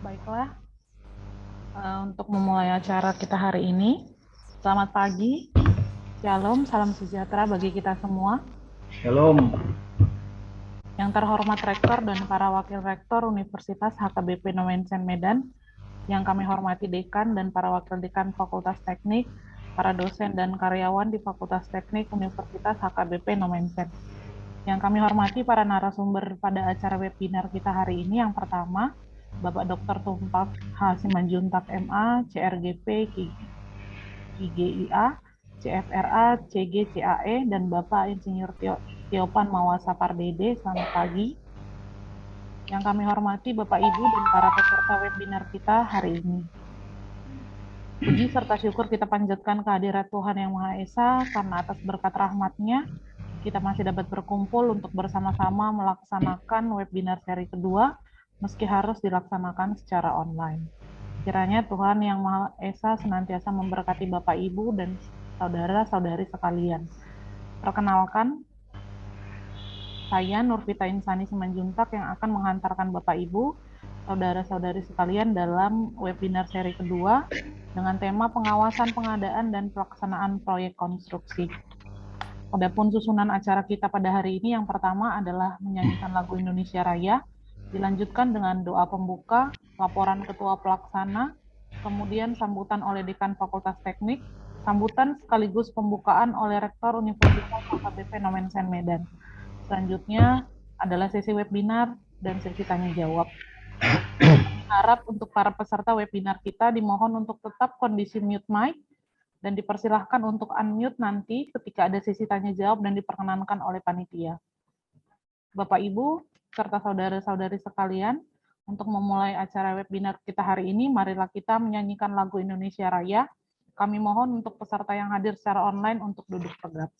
Baiklah, untuk memulai acara kita hari ini, selamat pagi, shalom, salam sejahtera bagi kita semua. Shalom. Yang terhormat Rektor dan para Wakil Rektor Universitas HKBP Nomensen Medan, yang kami hormati Dekan dan para Wakil Dekan Fakultas Teknik, para dosen dan karyawan di Fakultas Teknik Universitas HKBP Nomensen. Yang kami hormati para narasumber pada acara webinar kita hari ini, yang pertama, Bapak Dr. Tumpak H. Simanjuntak MA, CRGP, IGIA, CFRA, CG, CAE, dan Bapak Insinyur Tiopan Mawasa Pardede. Selamat pagi. Yang kami hormati Bapak Ibu dan para peserta webinar kita hari ini. Puji serta syukur kita panjatkan kehadirat Tuhan Yang Maha Esa karena atas berkat rahmat-Nya kita masih dapat berkumpul untuk bersama-sama melaksanakan webinar seri kedua meski harus dilaksanakan secara online. Kiranya Tuhan Yang Maha Esa senantiasa memberkati Bapak Ibu dan saudara-saudari sekalian. Perkenalkan, saya Nurvita Insani Simanjuntak yang akan menghantarkan Bapak Ibu, saudara-saudari sekalian dalam webinar seri kedua dengan tema pengawasan pengadaan dan pelaksanaan proyek konstruksi. Adapun susunan acara kita pada hari ini yang pertama adalah menyanyikan lagu Indonesia Raya, dilanjutkan dengan doa pembuka, laporan ketua pelaksana, kemudian sambutan oleh Dekan Fakultas Teknik, sambutan sekaligus pembukaan oleh Rektor Universitas HKBP Nomensen Medan. Selanjutnya adalah sesi webinar dan sesi tanya jawab. Kami harap untuk para peserta webinar kita dimohon untuk tetap kondisi mute mic dan dipersilahkan untuk unmute nanti ketika ada sesi tanya jawab dan diperkenankan oleh panitia. Bapak Ibu serta saudara-saudari sekalian, untuk memulai acara webinar kita hari ini, marilah kita menyanyikan lagu Indonesia Raya. Kami mohon untuk peserta yang hadir secara online untuk duduk tegak.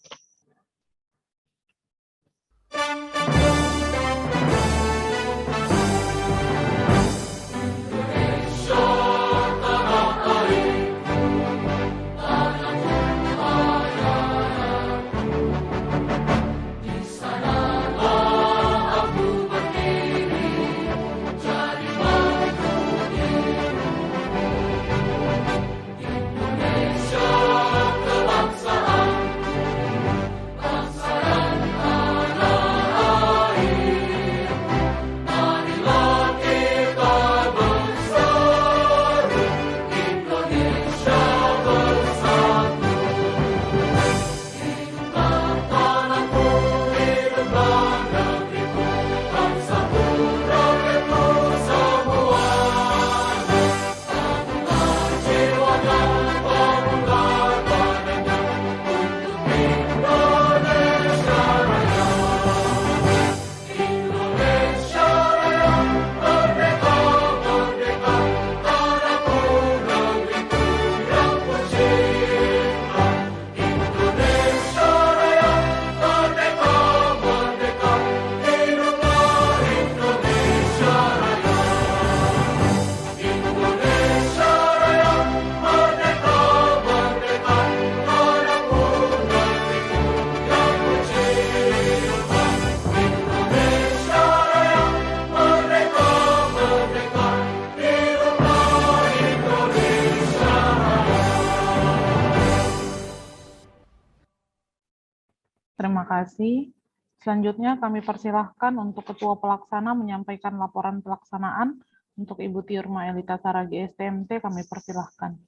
Terima kasih. Selanjutnya kami persilahkan untuk Ketua Pelaksana menyampaikan laporan pelaksanaan untuk Ibu Tiurma Elita Saragi STMT, kami persilahkan.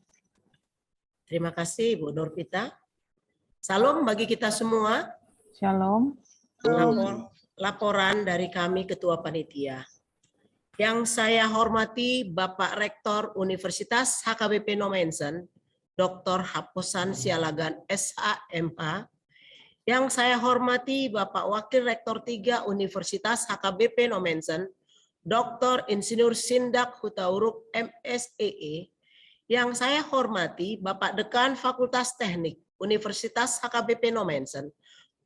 Terima kasih Bu Nurvita. Salam bagi kita semua. Shalom. Laporan dari kami Ketua Panitia. Yang saya hormati Bapak Rektor Universitas HKBP Nomensen, Dr. Haposan Sialagan SHMA. Yang saya hormati Bapak Wakil Rektor 3 Universitas HKBP Nomensen, Dr. Insinyur Sindak Hutauruk MSEE. Yang saya hormati Bapak Dekan Fakultas Teknik Universitas HKBP Nomensen,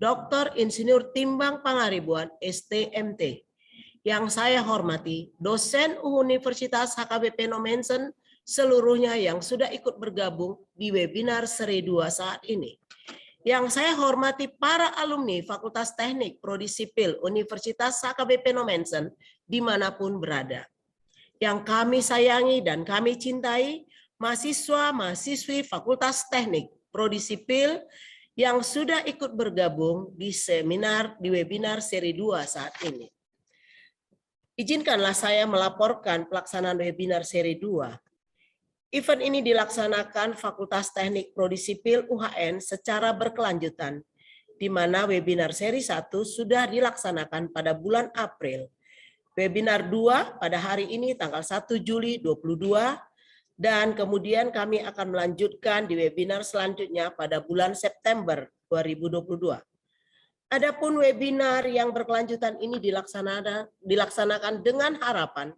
Dr. Insinyur Timbang Pangaribuan STMT. Yang saya hormati dosen Universitas HKBP Nomensen seluruhnya yang sudah ikut bergabung di webinar seri 2 saat ini. Yang saya hormati para alumni Fakultas Teknik Prodi Sipil Universitas HKBP Nomensen dimanapun berada. yang kami sayangi dan kami cintai, mahasiswa-mahasiswi Fakultas Teknik Prodi Sipil yang sudah ikut bergabung di webinar seri 2 saat ini. Izinkanlah saya melaporkan pelaksanaan webinar seri 2. Event ini dilaksanakan Fakultas Teknik Prodi Sipil UHN secara berkelanjutan, di mana webinar seri 1 sudah dilaksanakan pada bulan April. Webinar 2 pada hari ini tanggal 1 Juli 2022, dan kemudian kami akan melanjutkan di webinar selanjutnya pada bulan September 2022. Adapun webinar yang berkelanjutan ini dilaksanakan dengan harapan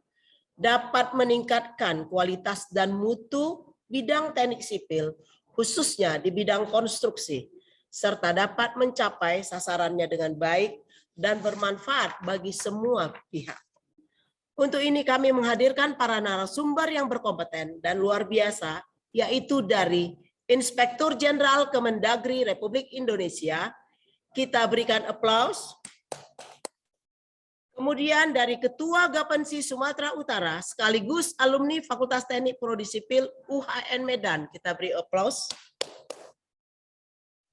dapat meningkatkan kualitas dan mutu bidang teknik sipil, khususnya di bidang konstruksi, serta dapat mencapai sasarannya dengan baik dan bermanfaat bagi semua pihak. Untuk ini kami menghadirkan para narasumber yang berkompeten dan luar biasa, yaitu dari Inspektur Jenderal Kemendagri Republik Indonesia. Kita berikan aplaus. Kemudian dari Ketua Gapensi Sumatera Utara sekaligus alumni Fakultas Teknik Prodi Sipil UHN Medan. Kita beri aplaus.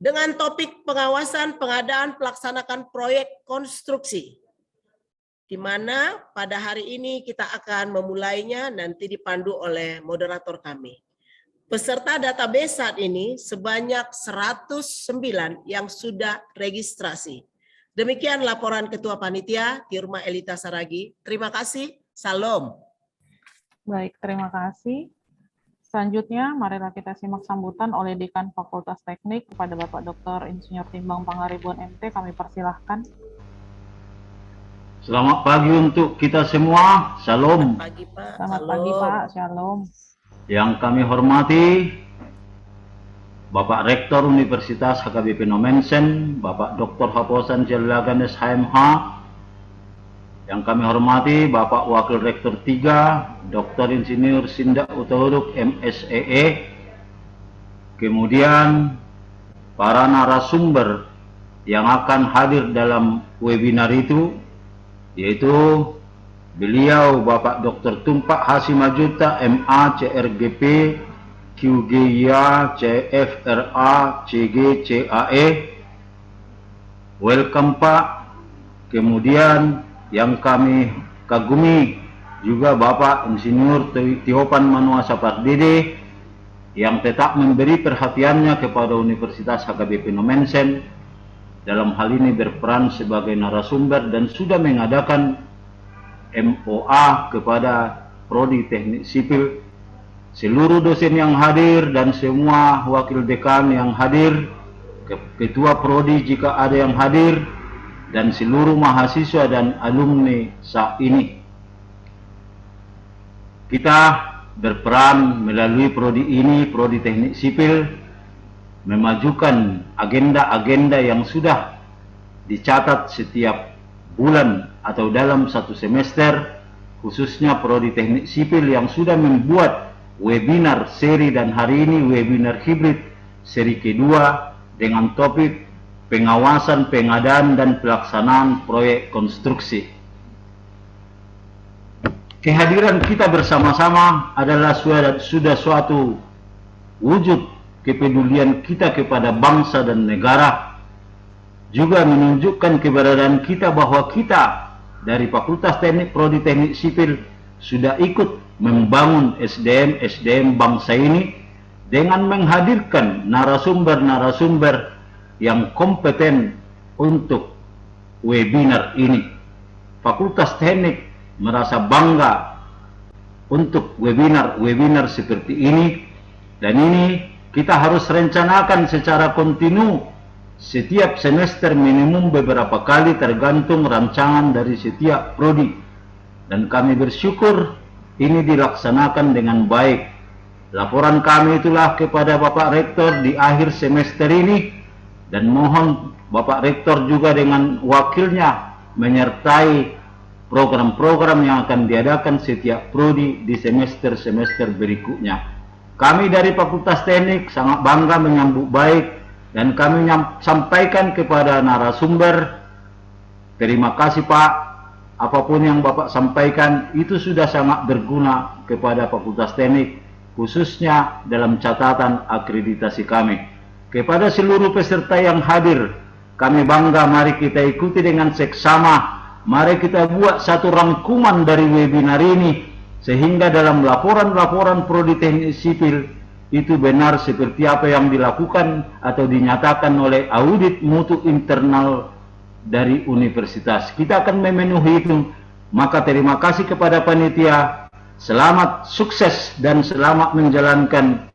Dengan topik pengawasan pengadaan pelaksanakan proyek konstruksi, di mana pada hari ini kita akan memulainya nanti dipandu oleh moderator kami. Peserta database saat ini sebanyak 109 yang sudah registrasi. Demikian laporan Ketua Panitia Tirma Elita Saragi. Terima kasih. Salam. Baik, terima kasih. Selanjutnya, marilah kita simak sambutan oleh Dekan Fakultas Teknik kepada Bapak Dr. Insinyur Timbang Pangaribuan MT. Kami persilahkan. Selamat pagi untuk kita semua. Shalom. Selamat pagi, Pak. Selamat pagi, Pak. Shalom. Yang kami hormati Bapak Rektor Universitas HKBP Nomensen, Bapak Dr. Haposan Sialagan SHMH. Yang kami hormati Bapak Wakil Rektor 3, Dr. Insinyur Sindak Utahuruk MSEE. Kemudian para narasumber yang akan hadir dalam webinar itu, yaitu beliau Bapak Dr. Tumpak Hasimajuta MA CRGP QGIA CFRA CG CAE. Welcome Pak. Kemudian yang kami kagumi juga Bapak Insinyur Tiopan Manuasa Pardede yang tetap memberi perhatiannya kepada Universitas HKBP Nomensen, dalam hal ini berperan sebagai narasumber dan sudah mengadakan MOA kepada Prodi Teknik Sipil, seluruh dosen yang hadir dan semua wakil dekan yang hadir, ketua Prodi jika ada yang hadir, dan seluruh mahasiswa dan alumni saat ini. Kita berperan melalui Prodi ini, Prodi Teknik Sipil, memajukan agenda-agenda yang sudah dicatat setiap bulan atau dalam satu semester, khususnya Prodi Teknik Sipil yang sudah membuat webinar seri dan hari ini webinar hibrid seri kedua dengan topik pengawasan pengadaan dan pelaksanaan proyek konstruksi. Kehadiran kita bersama-sama adalah sudah suatu wujud kepedulian kita kepada bangsa dan negara, juga menunjukkan keberadaan kita bahwa kita dari Fakultas Teknik Prodi Teknik Sipil sudah ikut membangun SDM bangsa ini dengan menghadirkan narasumber-narasumber yang kompeten untuk webinar ini. Fakultas Teknik merasa bangga untuk webinar seperti ini, dan ini kita harus rencanakan secara kontinu setiap semester minimum beberapa kali tergantung rancangan dari setiap prodi, dan kami bersyukur ini dilaksanakan dengan baik. Laporan kami itulah kepada Bapak Rektor di akhir semester ini, dan mohon Bapak Rektor juga dengan wakilnya menyertai program-program yang akan diadakan setiap prodi di semester-semester berikutnya. Kami dari Fakultas Teknik sangat bangga menyambut baik, dan kami sampaikan kepada narasumber, terima kasih Pak apapun yang Bapak sampaikan itu sudah sangat berguna kepada Fakultas Teknik, khususnya dalam catatan akreditasi kami. Kepada seluruh peserta yang hadir, kami bangga, mari kita ikuti dengan seksama, mari kita buat satu rangkuman dari webinar ini, sehingga dalam laporan-laporan Prodi Teknik Sipil itu benar seperti apa yang dilakukan atau dinyatakan oleh audit mutu internal dari universitas. Kita akan memenuhi itu. Maka terima kasih kepada panitia. Selamat sukses dan selamat menjalankan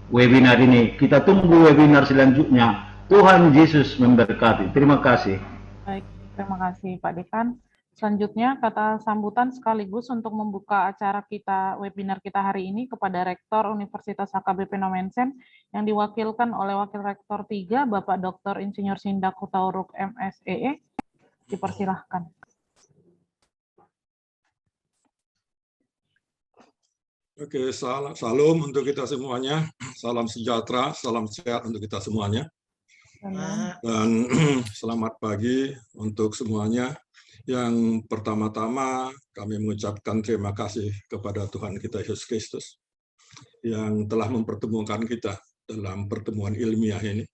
webinar ini. Kita tunggu webinar selanjutnya. Tuhan Yesus memberkati. Terima kasih. Baik, terima kasih Pak Dekan. Selanjutnya kata sambutan sekaligus untuk membuka acara kita, webinar kita hari ini kepada Rektor Universitas HKBP Nomensen yang diwakilkan oleh Wakil Rektor 3, Bapak Dr. Insinyur Sindak Hutauruk MSEE. Dipersilahkan. Oke, salam untuk kita semuanya. Salam sejahtera, salam sehat untuk kita semuanya. Dan selamat pagi untuk semuanya. Yang pertama-tama kami mengucapkan terima kasih kepada Tuhan kita Yesus Kristus yang telah mempertemukan kita dalam pertemuan ilmiah ini.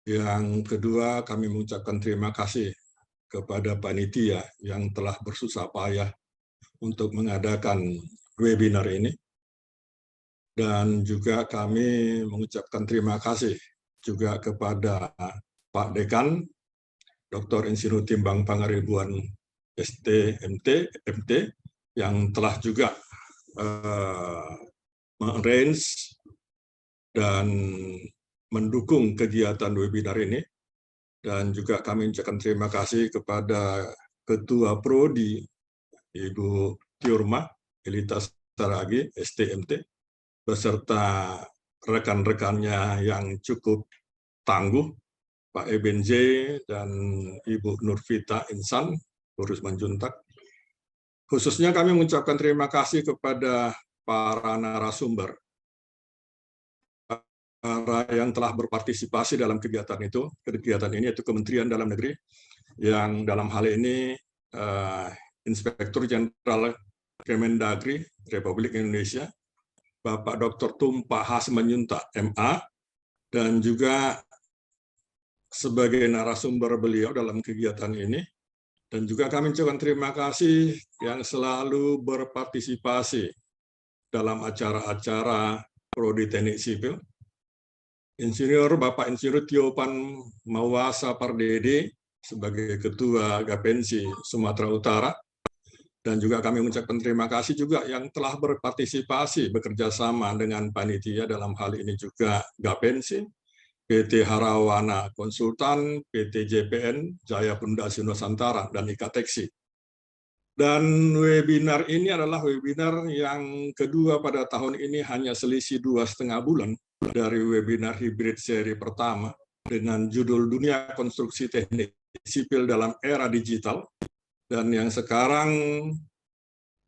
Yang kedua, kami mengucapkan terima kasih kepada panitia yang telah bersusah payah untuk mengadakan webinar ini. Dan juga kami mengucapkan terima kasih juga kepada Pak Dekan, Dr. Insinyur Timbang Pangaribuan STMT, MT, yang telah juga mengarrange dan mendukung kegiatan webinar ini. Dan juga kami mengucapkan terima kasih kepada Ketua Prodi, Ibu Tiurma Elita Saragi, STMT, beserta rekan-rekannya yang cukup tangguh, Pak Eben J. dan Ibu Nurvita Insan, Urus Manjuntak. Khususnya kami mengucapkan terima kasih kepada para narasumber yang telah berpartisipasi dalam kegiatan itu. Kegiatan ini yaitu Kementerian Dalam Negeri, yang dalam hal ini Inspektur Jenderal Kemendagri Republik Indonesia, Bapak Dr. Tumpah Hasmanjuntak, MA, dan juga sebagai narasumber beliau dalam kegiatan ini. Dan juga kami ucapkan terima kasih yang selalu berpartisipasi dalam acara-acara Prodi Teknik Sipil. Bapak Insinyur Tiopan Mawasa Pardede sebagai Ketua Gapensi Sumatera Utara. Dan juga kami mengucapkan terima kasih juga yang telah berpartisipasi bekerja sama dengan panitia dalam hal ini juga Gapensi, PT Harawana Konsultan, PT JPN, Jaya Pundasi Nusantara, dan IKTeksi. Dan webinar ini adalah webinar yang kedua pada tahun ini, hanya selisih 2,5 bulan dari webinar hibrid seri pertama dengan judul Dunia Konstruksi Teknik Sipil dalam Era Digital. Dan yang sekarang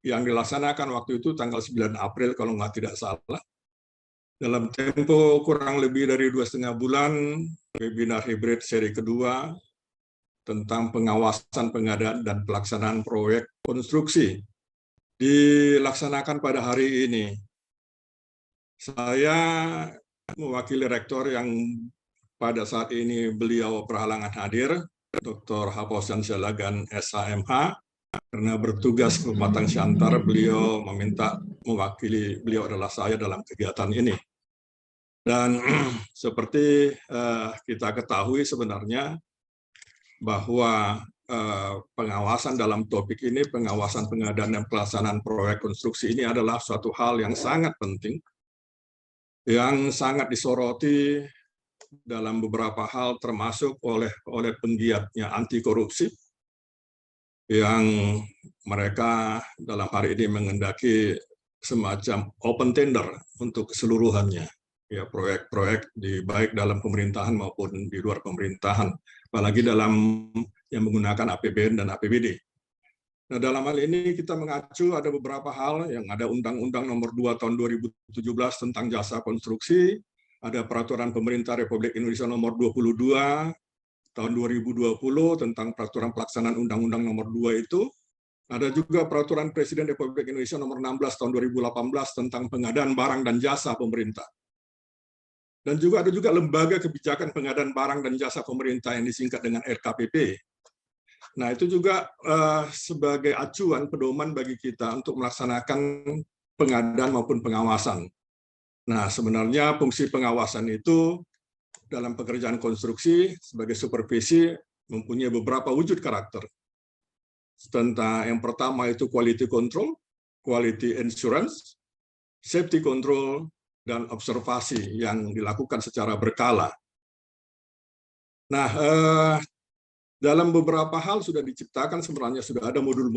yang dilaksanakan waktu itu tanggal 9 April kalau tidak salah. Dalam tempo kurang lebih dari 2,5 bulan, webinar hibrid seri kedua tentang pengawasan pengadaan dan pelaksanaan proyek konstruksi dilaksanakan pada hari ini. Saya mewakili rektor yang pada saat ini beliau berhalangan hadir, Dr. Haposan Sialagan SHMH, karena bertugas ke Batang Siantar, beliau meminta mewakili beliau adalah saya dalam kegiatan ini. Dan seperti kita ketahui sebenarnya bahwa pengawasan dalam topik ini, pengawasan pengadaan dan pelaksanaan proyek konstruksi ini adalah suatu hal yang sangat penting, yang sangat disoroti dalam beberapa hal, termasuk oleh penggiatnya anti korupsi, yang mereka dalam hari ini mengendaki semacam open tender untuk keseluruhannya, ya, proyek-proyek baik dalam pemerintahan maupun di luar pemerintahan, apalagi dalam yang menggunakan APBN dan APBD. Nah, dalam hal ini kita mengacu ada beberapa hal, yang ada Undang-Undang Nomor 2 Tahun 2017 tentang jasa konstruksi, ada Peraturan Pemerintah Republik Indonesia Nomor 22 tahun 2020 tentang peraturan pelaksanaan Undang-Undang Nomor 2 itu. Ada juga peraturan Presiden Republik Indonesia Nomor 16 tahun 2018 tentang pengadaan barang dan jasa pemerintah. Dan juga ada juga lembaga kebijakan pengadaan barang dan jasa pemerintah yang disingkat dengan RKPP. Nah, itu juga sebagai acuan pedoman bagi kita untuk melaksanakan pengadaan maupun pengawasan. Nah, sebenarnya fungsi pengawasan itu dalam pekerjaan konstruksi sebagai supervisi mempunyai beberapa wujud karakter. Tentang yang pertama itu quality control, quality assurance, safety control, dan observasi yang dilakukan secara berkala. Nah, dalam beberapa hal sudah diciptakan, sebenarnya sudah ada modul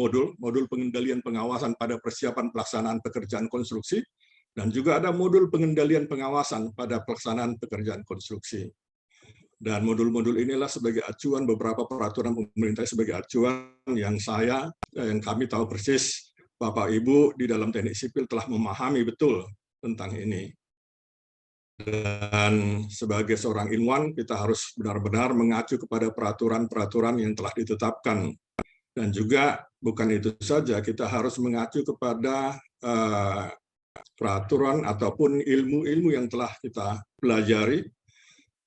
pengendalian pengawasan pada persiapan pelaksanaan pekerjaan konstruksi, dan juga ada modul pengendalian pengawasan pada pelaksanaan pekerjaan konstruksi. Dan modul-modul inilah sebagai acuan beberapa peraturan pemerintah sebagai acuan yang kami tahu persis Bapak Ibu di dalam teknik sipil telah memahami betul tentang ini. Dan sebagai seorang ilmuwan, kita harus benar-benar mengacu kepada peraturan-peraturan yang telah ditetapkan. Dan juga bukan itu saja, kita harus mengacu kepada peraturan ataupun ilmu-ilmu yang telah kita pelajari,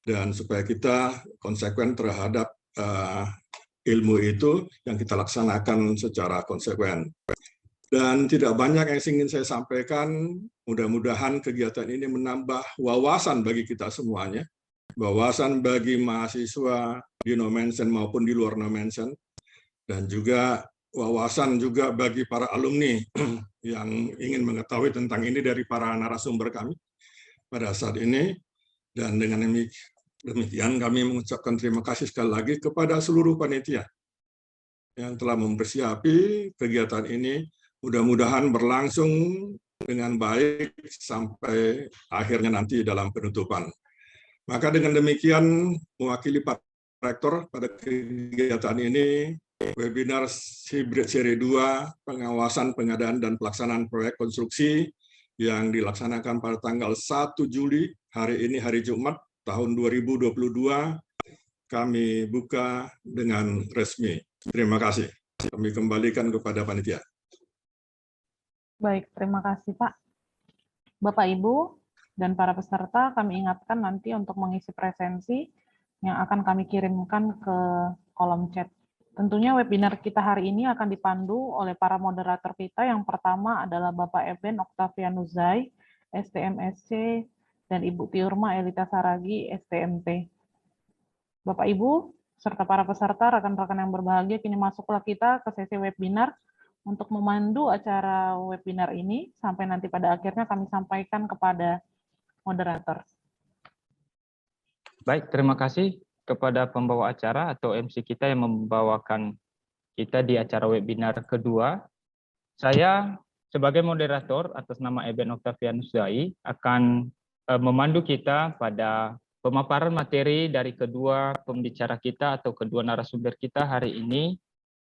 dan supaya kita konsekuen terhadap ilmu itu yang kita laksanakan secara konsekuen. Dan tidak banyak yang ingin saya sampaikan, mudah-mudahan kegiatan ini menambah wawasan bagi kita semuanya, wawasan bagi mahasiswa di Nomensen maupun di luar Nomensen, dan juga wawasan juga bagi para alumni yang ingin mengetahui tentang ini dari para narasumber kami pada saat ini. Dan dengan demikian kami mengucapkan terima kasih sekali lagi kepada seluruh panitia yang telah mempersiapi kegiatan ini. Mudah-mudahan berlangsung dengan baik sampai akhirnya nanti dalam penutupan. Maka dengan demikian, mewakili Pak Rektor pada kegiatan ini, webinar hibrid seri 2, pengawasan, pengadaan, dan pelaksanaan proyek konstruksi yang dilaksanakan pada tanggal 1 Juli, hari ini hari Jumat, tahun 2022, kami buka dengan resmi. Terima kasih. Kami kembalikan kepada panitia. Baik, terima kasih Pak. Bapak Ibu dan para peserta, kami ingatkan nanti untuk mengisi presensi yang akan kami kirimkan ke kolom chat. Tentunya webinar kita hari ini akan dipandu oleh para moderator kita. Yang pertama adalah Bapak Eben Oktavianuzai, STMSC, dan Ibu Tiurma Elita Saragi, STMT. Bapak Ibu, serta para peserta, rekan-rekan yang berbahagia, kini masuklah kita ke sesi webinar untuk memandu acara webinar ini, sampai nanti pada akhirnya kami sampaikan kepada moderator. Baik, terima kasih kepada pembawa acara atau MC kita yang membawakan kita di acara webinar kedua. Saya sebagai moderator atas nama Eben Oktavianuzai akan memandu kita pada pemaparan materi dari kedua pembicara kita atau kedua narasumber kita hari ini.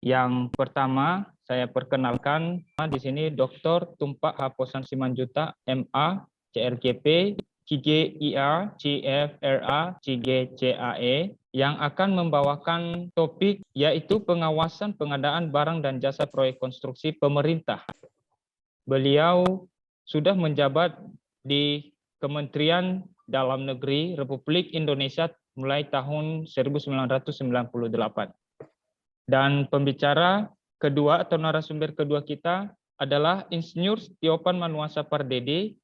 Yang pertama, saya perkenalkan di sini Dr. Tumpak Haposan Simanjuta, MA, CRGP, CGIA, CFRA, CGCAE, yang akan membawakan topik yaitu pengawasan pengadaan barang dan jasa proyek konstruksi pemerintah. Beliau sudah menjabat di Kementerian Dalam Negeri Republik Indonesia mulai tahun 1998. Dan pembicara kedua atau narasumber kedua kita adalah Insinyur Tiopan Manuasa Pardede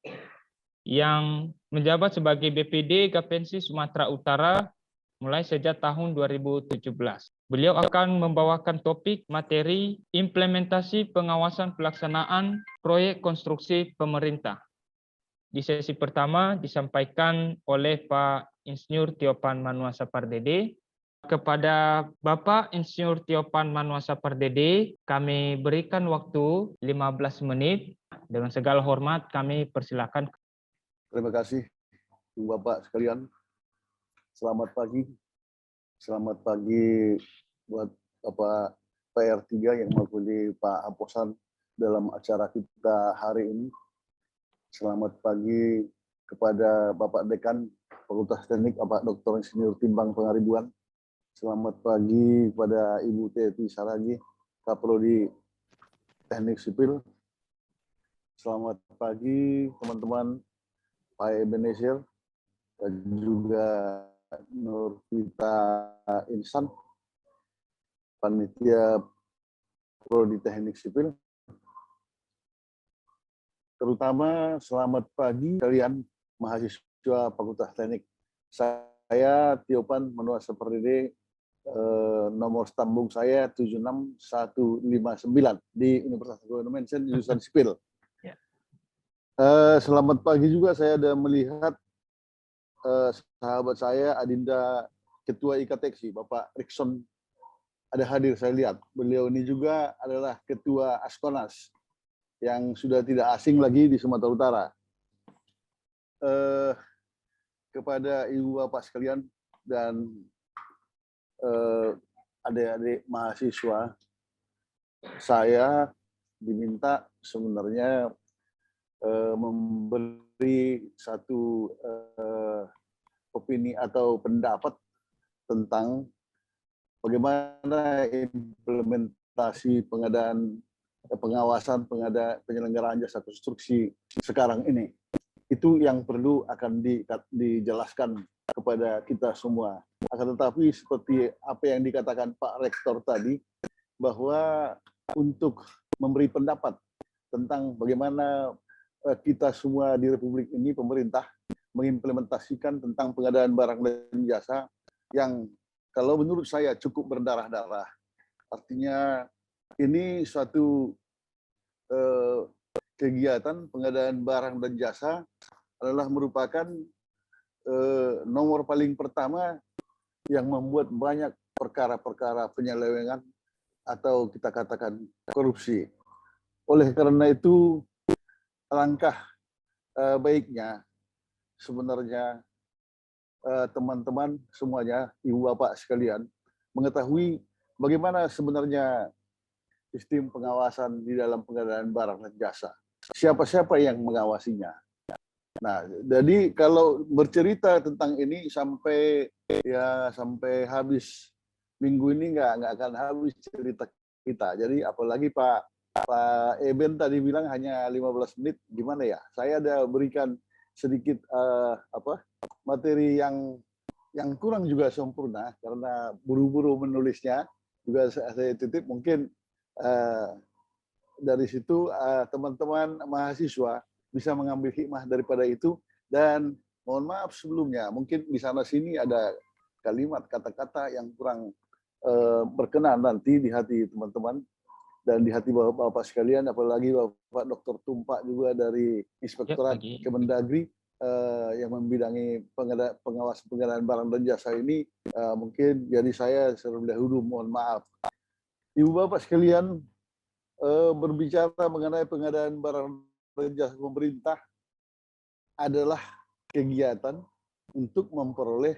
yang menjabat sebagai BPD Gapensi Sumatera Utara mulai sejak tahun 2017. Beliau akan membawakan topik materi implementasi pengawasan pelaksanaan proyek konstruksi pemerintah. Di sesi pertama disampaikan oleh Pak Insinyur Tiopan Manuasa Pardede. Kepada Bapak Insinyur Tiopan Manuasa Pardede, kami berikan waktu 15 menit. Dengan segala hormat, kami persilakan. Terima kasih, Bapak sekalian. Selamat pagi. Selamat pagi buat Bapak PR3 yang mewakili Pak Haposan dalam acara kita hari ini. Selamat pagi kepada Bapak Dekan Fakultas Teknik, Bapak Dr. Insinyur Timbang Pangaribuan. Selamat pagi kepada Ibu Teti Saragi, Kaprodi Teknik Sipil. Selamat pagi teman-teman Pak Ebenezer dan juga Nurvita Insan, Panitia Prodi Teknik Sipil. Terutama selamat pagi kalian mahasiswa Fakultas Teknik. Saya Tiopan Manuasa Pardede, nomor stambung saya 76159 di Universitas Indonesia jurusan Sipil. Selamat pagi juga, saya ada melihat sahabat saya Adinda Ketua IKTEKSI, Bapak Rikson ada hadir, saya lihat. Beliau ini juga adalah Ketua Askonas yang sudah tidak asing lagi di Sumatera Utara. Kepada Ibu Bapak sekalian dan adik-adik mahasiswa, saya diminta sebenarnya memberi satu opini atau pendapat tentang bagaimana implementasi pengawasan penyelenggaraan jasa konstruksi sekarang ini. Itu yang perlu akan dijelaskan kepada kita semua. Akan tetapi seperti apa yang dikatakan Pak Rektor tadi, bahwa untuk memberi pendapat tentang bagaimana kita semua di Republik ini, pemerintah, mengimplementasikan tentang pengadaan barang dan jasa yang kalau menurut saya cukup berdarah-darah. Artinya ini suatu kegiatan pengadaan barang dan jasa adalah merupakan nomor paling pertama yang membuat banyak perkara-perkara penyelewengan atau kita katakan korupsi. Oleh karena itu, langkah baiknya sebenarnya teman-teman semuanya, Ibu Bapak sekalian, mengetahui bagaimana sebenarnya sistem pengawasan di dalam pengadaan barang dan jasa. Siapa-siapa yang mengawasinya. Nah, jadi kalau bercerita tentang ini sampai habis minggu ini nggak akan habis cerita kita. Jadi apalagi Pak Eben tadi bilang hanya 15 menit, gimana ya? Saya ada berikan sedikit materi yang kurang juga sempurna karena buru-buru menulisnya, juga saya titip mungkin dari situ teman-teman mahasiswa bisa mengambil hikmah daripada itu. Dan mohon maaf sebelumnya, mungkin di sana sini ada kalimat kata-kata yang kurang berkenan nanti di hati teman-teman dan di hati bapak-bapak sekalian, apalagi Bapak Dr. Tumpak juga dari Inspektorat Kemendagri yang membidangi pengawasan pengadaan barang dan jasa ini. Mungkin jadi saya terlebih dahulu mohon maaf. Ibu Bapak sekalian, berbicara mengenai pengadaan barang dan jasa pemerintah adalah kegiatan untuk memperoleh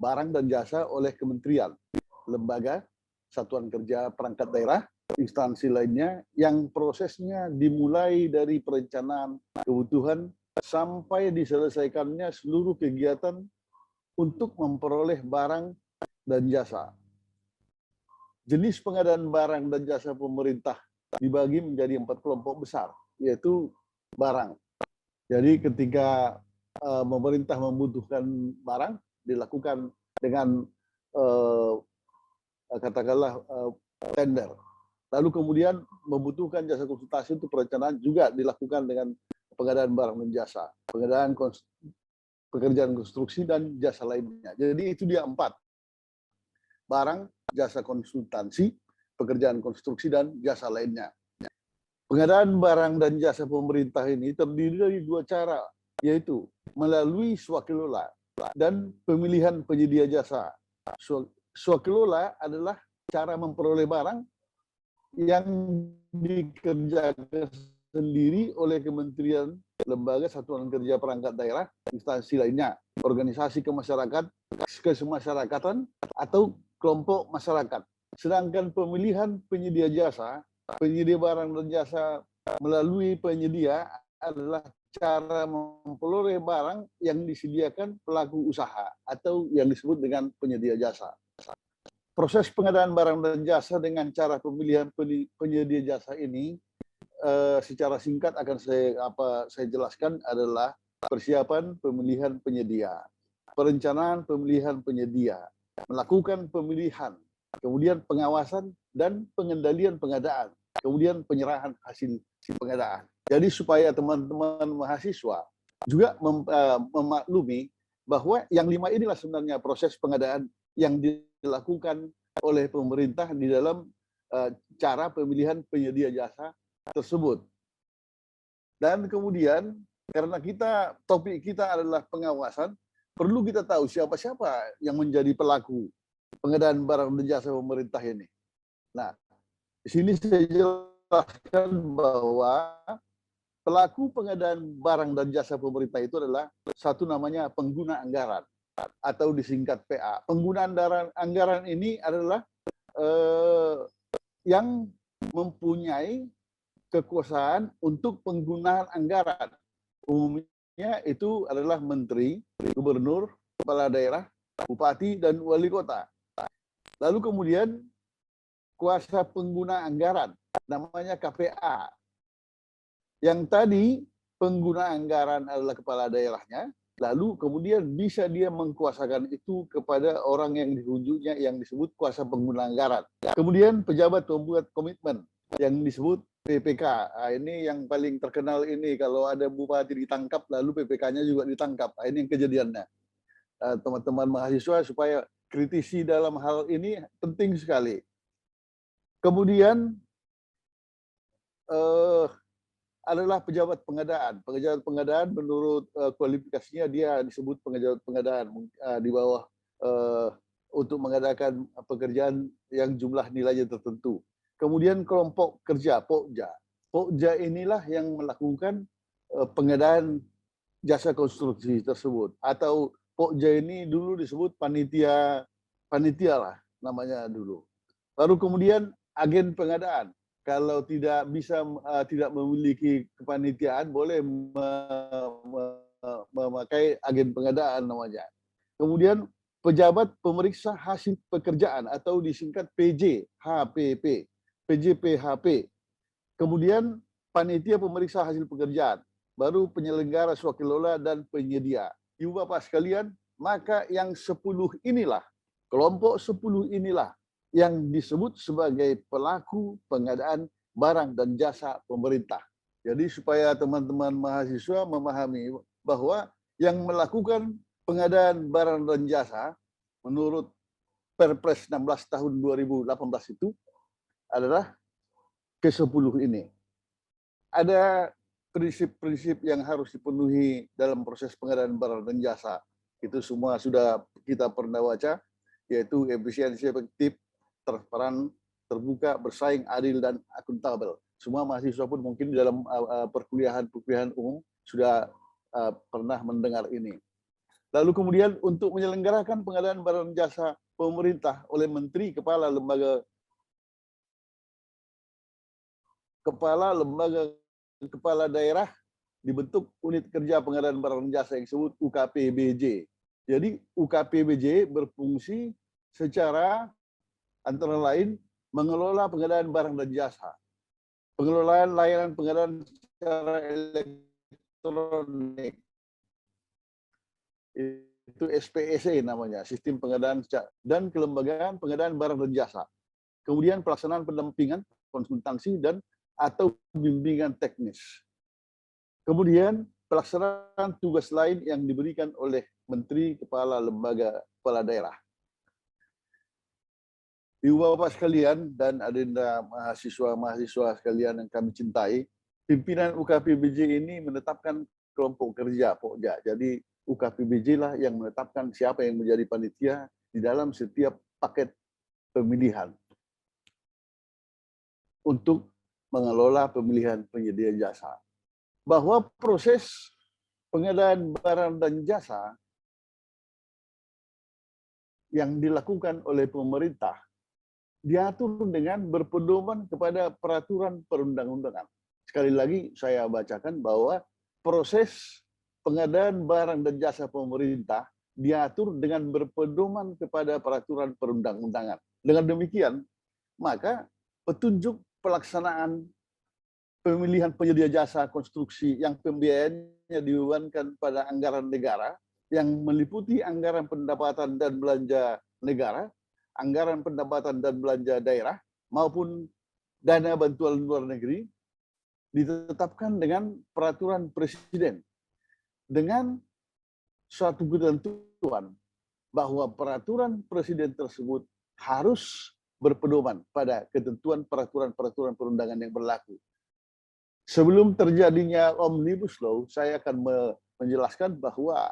barang dan jasa oleh kementerian, lembaga, satuan kerja perangkat daerah, instansi lainnya yang prosesnya dimulai dari perencanaan kebutuhan sampai diselesaikannya seluruh kegiatan untuk memperoleh barang dan jasa. Jenis pengadaan barang dan jasa pemerintah dibagi menjadi 4 kelompok besar, yaitu barang. Jadi ketika pemerintah membutuhkan barang, dilakukan dengan katakanlah tender. Lalu kemudian membutuhkan jasa konsultasi untuk perencanaan juga dilakukan dengan pengadaan barang dan jasa, pengadaan pekerjaan konstruksi dan jasa lainnya. Jadi itu dia 4. Barang, jasa konsultansi, pekerjaan konstruksi dan jasa lainnya. Pengadaan barang dan jasa pemerintah ini terdiri dari 2 cara, yaitu melalui swakelola dan pemilihan penyedia jasa. Swakelola adalah cara memperoleh barang yang dikerjakan sendiri oleh kementerian, lembaga, satuan kerja perangkat daerah, instansi lainnya, organisasi kemasyarakatan atau kelompok masyarakat. Sedangkan pemilihan penyedia jasa, penyedia barang dan jasa melalui penyedia adalah cara memperoleh barang yang disediakan pelaku usaha atau yang disebut dengan penyedia jasa. proses pengadaan barang dan jasa dengan cara pemilihan penyedia jasa ini secara singkat akan saya jelaskan adalah persiapan pemilihan penyedia, perencanaan pemilihan penyedia, melakukan pemilihan, kemudian pengawasan dan pengendalian pengadaan, kemudian penyerahan hasil pengadaan. Jadi supaya teman-teman mahasiswa juga memaklumi bahwa yang 5 inilah sebenarnya proses pengadaan yang dilakukan oleh pemerintah di dalam cara pemilihan penyedia jasa tersebut. Dan kemudian karena topik kita adalah pengawasan, perlu kita tahu siapa-siapa yang menjadi pelaku pengadaan barang dan jasa pemerintah ini. Nah, di sini saya jelaskan bahwa pelaku pengadaan barang dan jasa pemerintah itu adalah satu namanya pengguna anggaran atau disingkat PA. Penggunaan anggaran ini adalah yang mempunyai kekuasaan untuk penggunaan anggaran. Umumnya itu adalah menteri, gubernur, kepala daerah, bupati, dan wali kota. Lalu kemudian kuasa pengguna anggaran, namanya KPA. Yang tadi pengguna anggaran adalah kepala daerahnya, lalu kemudian bisa dia mengkuasakan itu kepada orang yang ditunjuknya yang disebut kuasa pengguna anggaran. Kemudian pejabat pembuat komitmen yang disebut PPK. Nah, ini yang paling terkenal ini, kalau ada bupati ditangkap lalu PPK-nya juga ditangkap. Nah, ini yang kejadiannya. Teman-teman mahasiswa supaya kritisi dalam hal ini penting sekali. Kemudian adalah pejabat pengadaan. Pejabat pengadaan menurut kualifikasinya dia disebut pejabat pengadaan di bawah untuk mengadakan pekerjaan yang jumlah nilainya tertentu. Kemudian kelompok kerja, Pokja. Pokja inilah yang melakukan pengadaan jasa konstruksi tersebut. Atau Pokja ini dulu disebut panitia lah namanya dulu. Lalu kemudian agen pengadaan. Kalau tidak memiliki kepanitiaan, boleh memakai agen pengadaan namanya. Kemudian pejabat pemeriksa hasil pekerjaan atau disingkat PJHPP. PJPHP. Kemudian panitia pemeriksa hasil pekerjaan, baru penyelenggara swakelola dan penyedia. Ibu Bapak sekalian, maka yang 10 inilah, kelompok 10 inilah yang disebut sebagai pelaku pengadaan barang dan jasa pemerintah. Jadi supaya teman-teman mahasiswa memahami bahwa yang melakukan pengadaan barang dan jasa menurut Perpres 16 tahun 2018 itu adalah ke-10 ini. Ada prinsip-prinsip yang harus dipenuhi dalam proses pengadaan barang dan jasa. Itu semua sudah kita pernah baca, yaitu efisiensi, efektif, transparan, terbuka, bersaing, adil, dan akuntabel. Semua mahasiswa pun mungkin dalam perkuliahan umum sudah pernah mendengar ini. Lalu kemudian untuk menyelenggarakan pengadaan barang dan jasa pemerintah oleh menteri, kepala lembaga, kepala daerah, dibentuk unit kerja pengadaan barang dan jasa yang disebut UKPBJ. Jadi UKPBJ berfungsi secara antara lain mengelola pengadaan barang dan jasa, pengelolaan layanan pengadaan secara elektronik, itu SPEC namanya, sistem pengadaan dan kelembagaan pengadaan barang dan jasa. Kemudian pelaksanaan pendampingan, konsultasi, dan atau bimbingan teknis. Kemudian pelaksanaan tugas lain yang diberikan oleh menteri, kepala lembaga, kepala daerah. Ibu Bapak sekalian dan adinda mahasiswa sekalian yang kami cintai, pimpinan UKPBJ ini menetapkan kelompok kerja Pokja. Jadi UKPBJ lah yang menetapkan siapa yang menjadi panitia di dalam setiap paket pemilihan untuk mengelola pemilihan penyedia jasa. Bahwa proses pengadaan barang dan jasa yang dilakukan oleh pemerintah diatur dengan berpedoman kepada peraturan perundang-undangan. Sekali lagi saya bacakan bahwa proses pengadaan barang dan jasa pemerintah diatur dengan berpedoman kepada peraturan perundang-undangan. Dengan demikian, maka petunjuk pelaksanaan pemilihan penyedia jasa konstruksi yang pembiayaannya dibebankan pada anggaran negara yang meliputi anggaran pendapatan dan belanja negara, anggaran pendapatan dan belanja daerah, maupun dana bantuan luar negeri, ditetapkan dengan peraturan presiden dengan suatu ketentuan bahwa peraturan presiden tersebut harus berpedoman pada ketentuan peraturan-peraturan perundangan yang berlaku. Sebelum terjadinya Omnibus Law, saya akan menjelaskan bahwa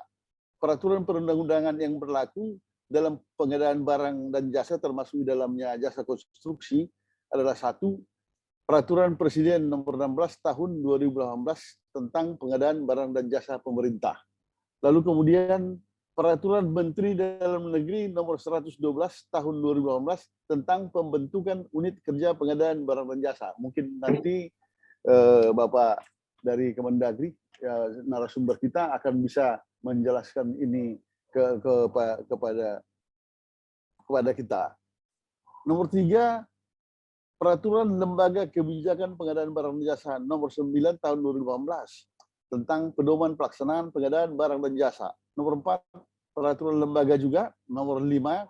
peraturan perundang-undangan yang berlaku dalam pengadaan barang dan jasa, termasuk di dalamnya jasa konstruksi, adalah satu, Peraturan Presiden Nomor 16 Tahun 2018 tentang pengadaan barang dan jasa pemerintah. Lalu kemudian Peraturan Menteri Dalam Negeri Nomor 112 Tahun 2018 tentang pembentukan unit kerja pengadaan barang dan jasa. Mungkin nanti Bapak dari Kemendagri, narasumber kita akan bisa menjelaskan ini kepada kita. Nomor 3, Peraturan Lembaga Kebijakan Pengadaan Barang dan Jasa Nomor 9 Tahun 2018 tentang pedoman pelaksanaan pengadaan barang dan jasa. Nomor 4, Peraturan Lembaga juga. Nomor 5,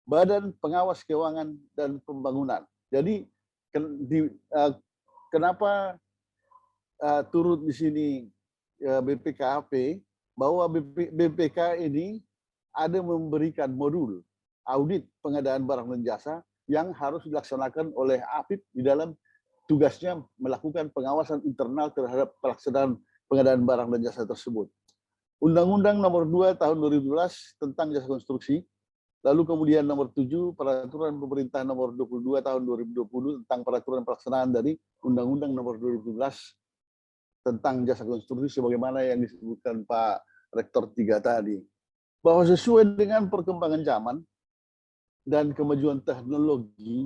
Badan Pengawas Keuangan dan Pembangunan. Jadi kenapa turut di sini BPKP, bahwa BPK ini ada memberikan modul audit pengadaan barang dan jasa yang harus dilaksanakan oleh APIP di dalam tugasnya melakukan pengawasan internal terhadap pelaksanaan pengadaan barang dan jasa tersebut. Undang-Undang Nomor 2 Tahun 2012 tentang jasa konstruksi, lalu kemudian Nomor 7 Peraturan Pemerintah Nomor 22 Tahun 2020 tentang peraturan pelaksanaan dari Undang-Undang Nomor 2012 tentang jasa konstruksi sebagaimana yang disebutkan Pak Rektor 3 tadi. Bahwa sesuai dengan perkembangan zaman dan kemajuan teknologi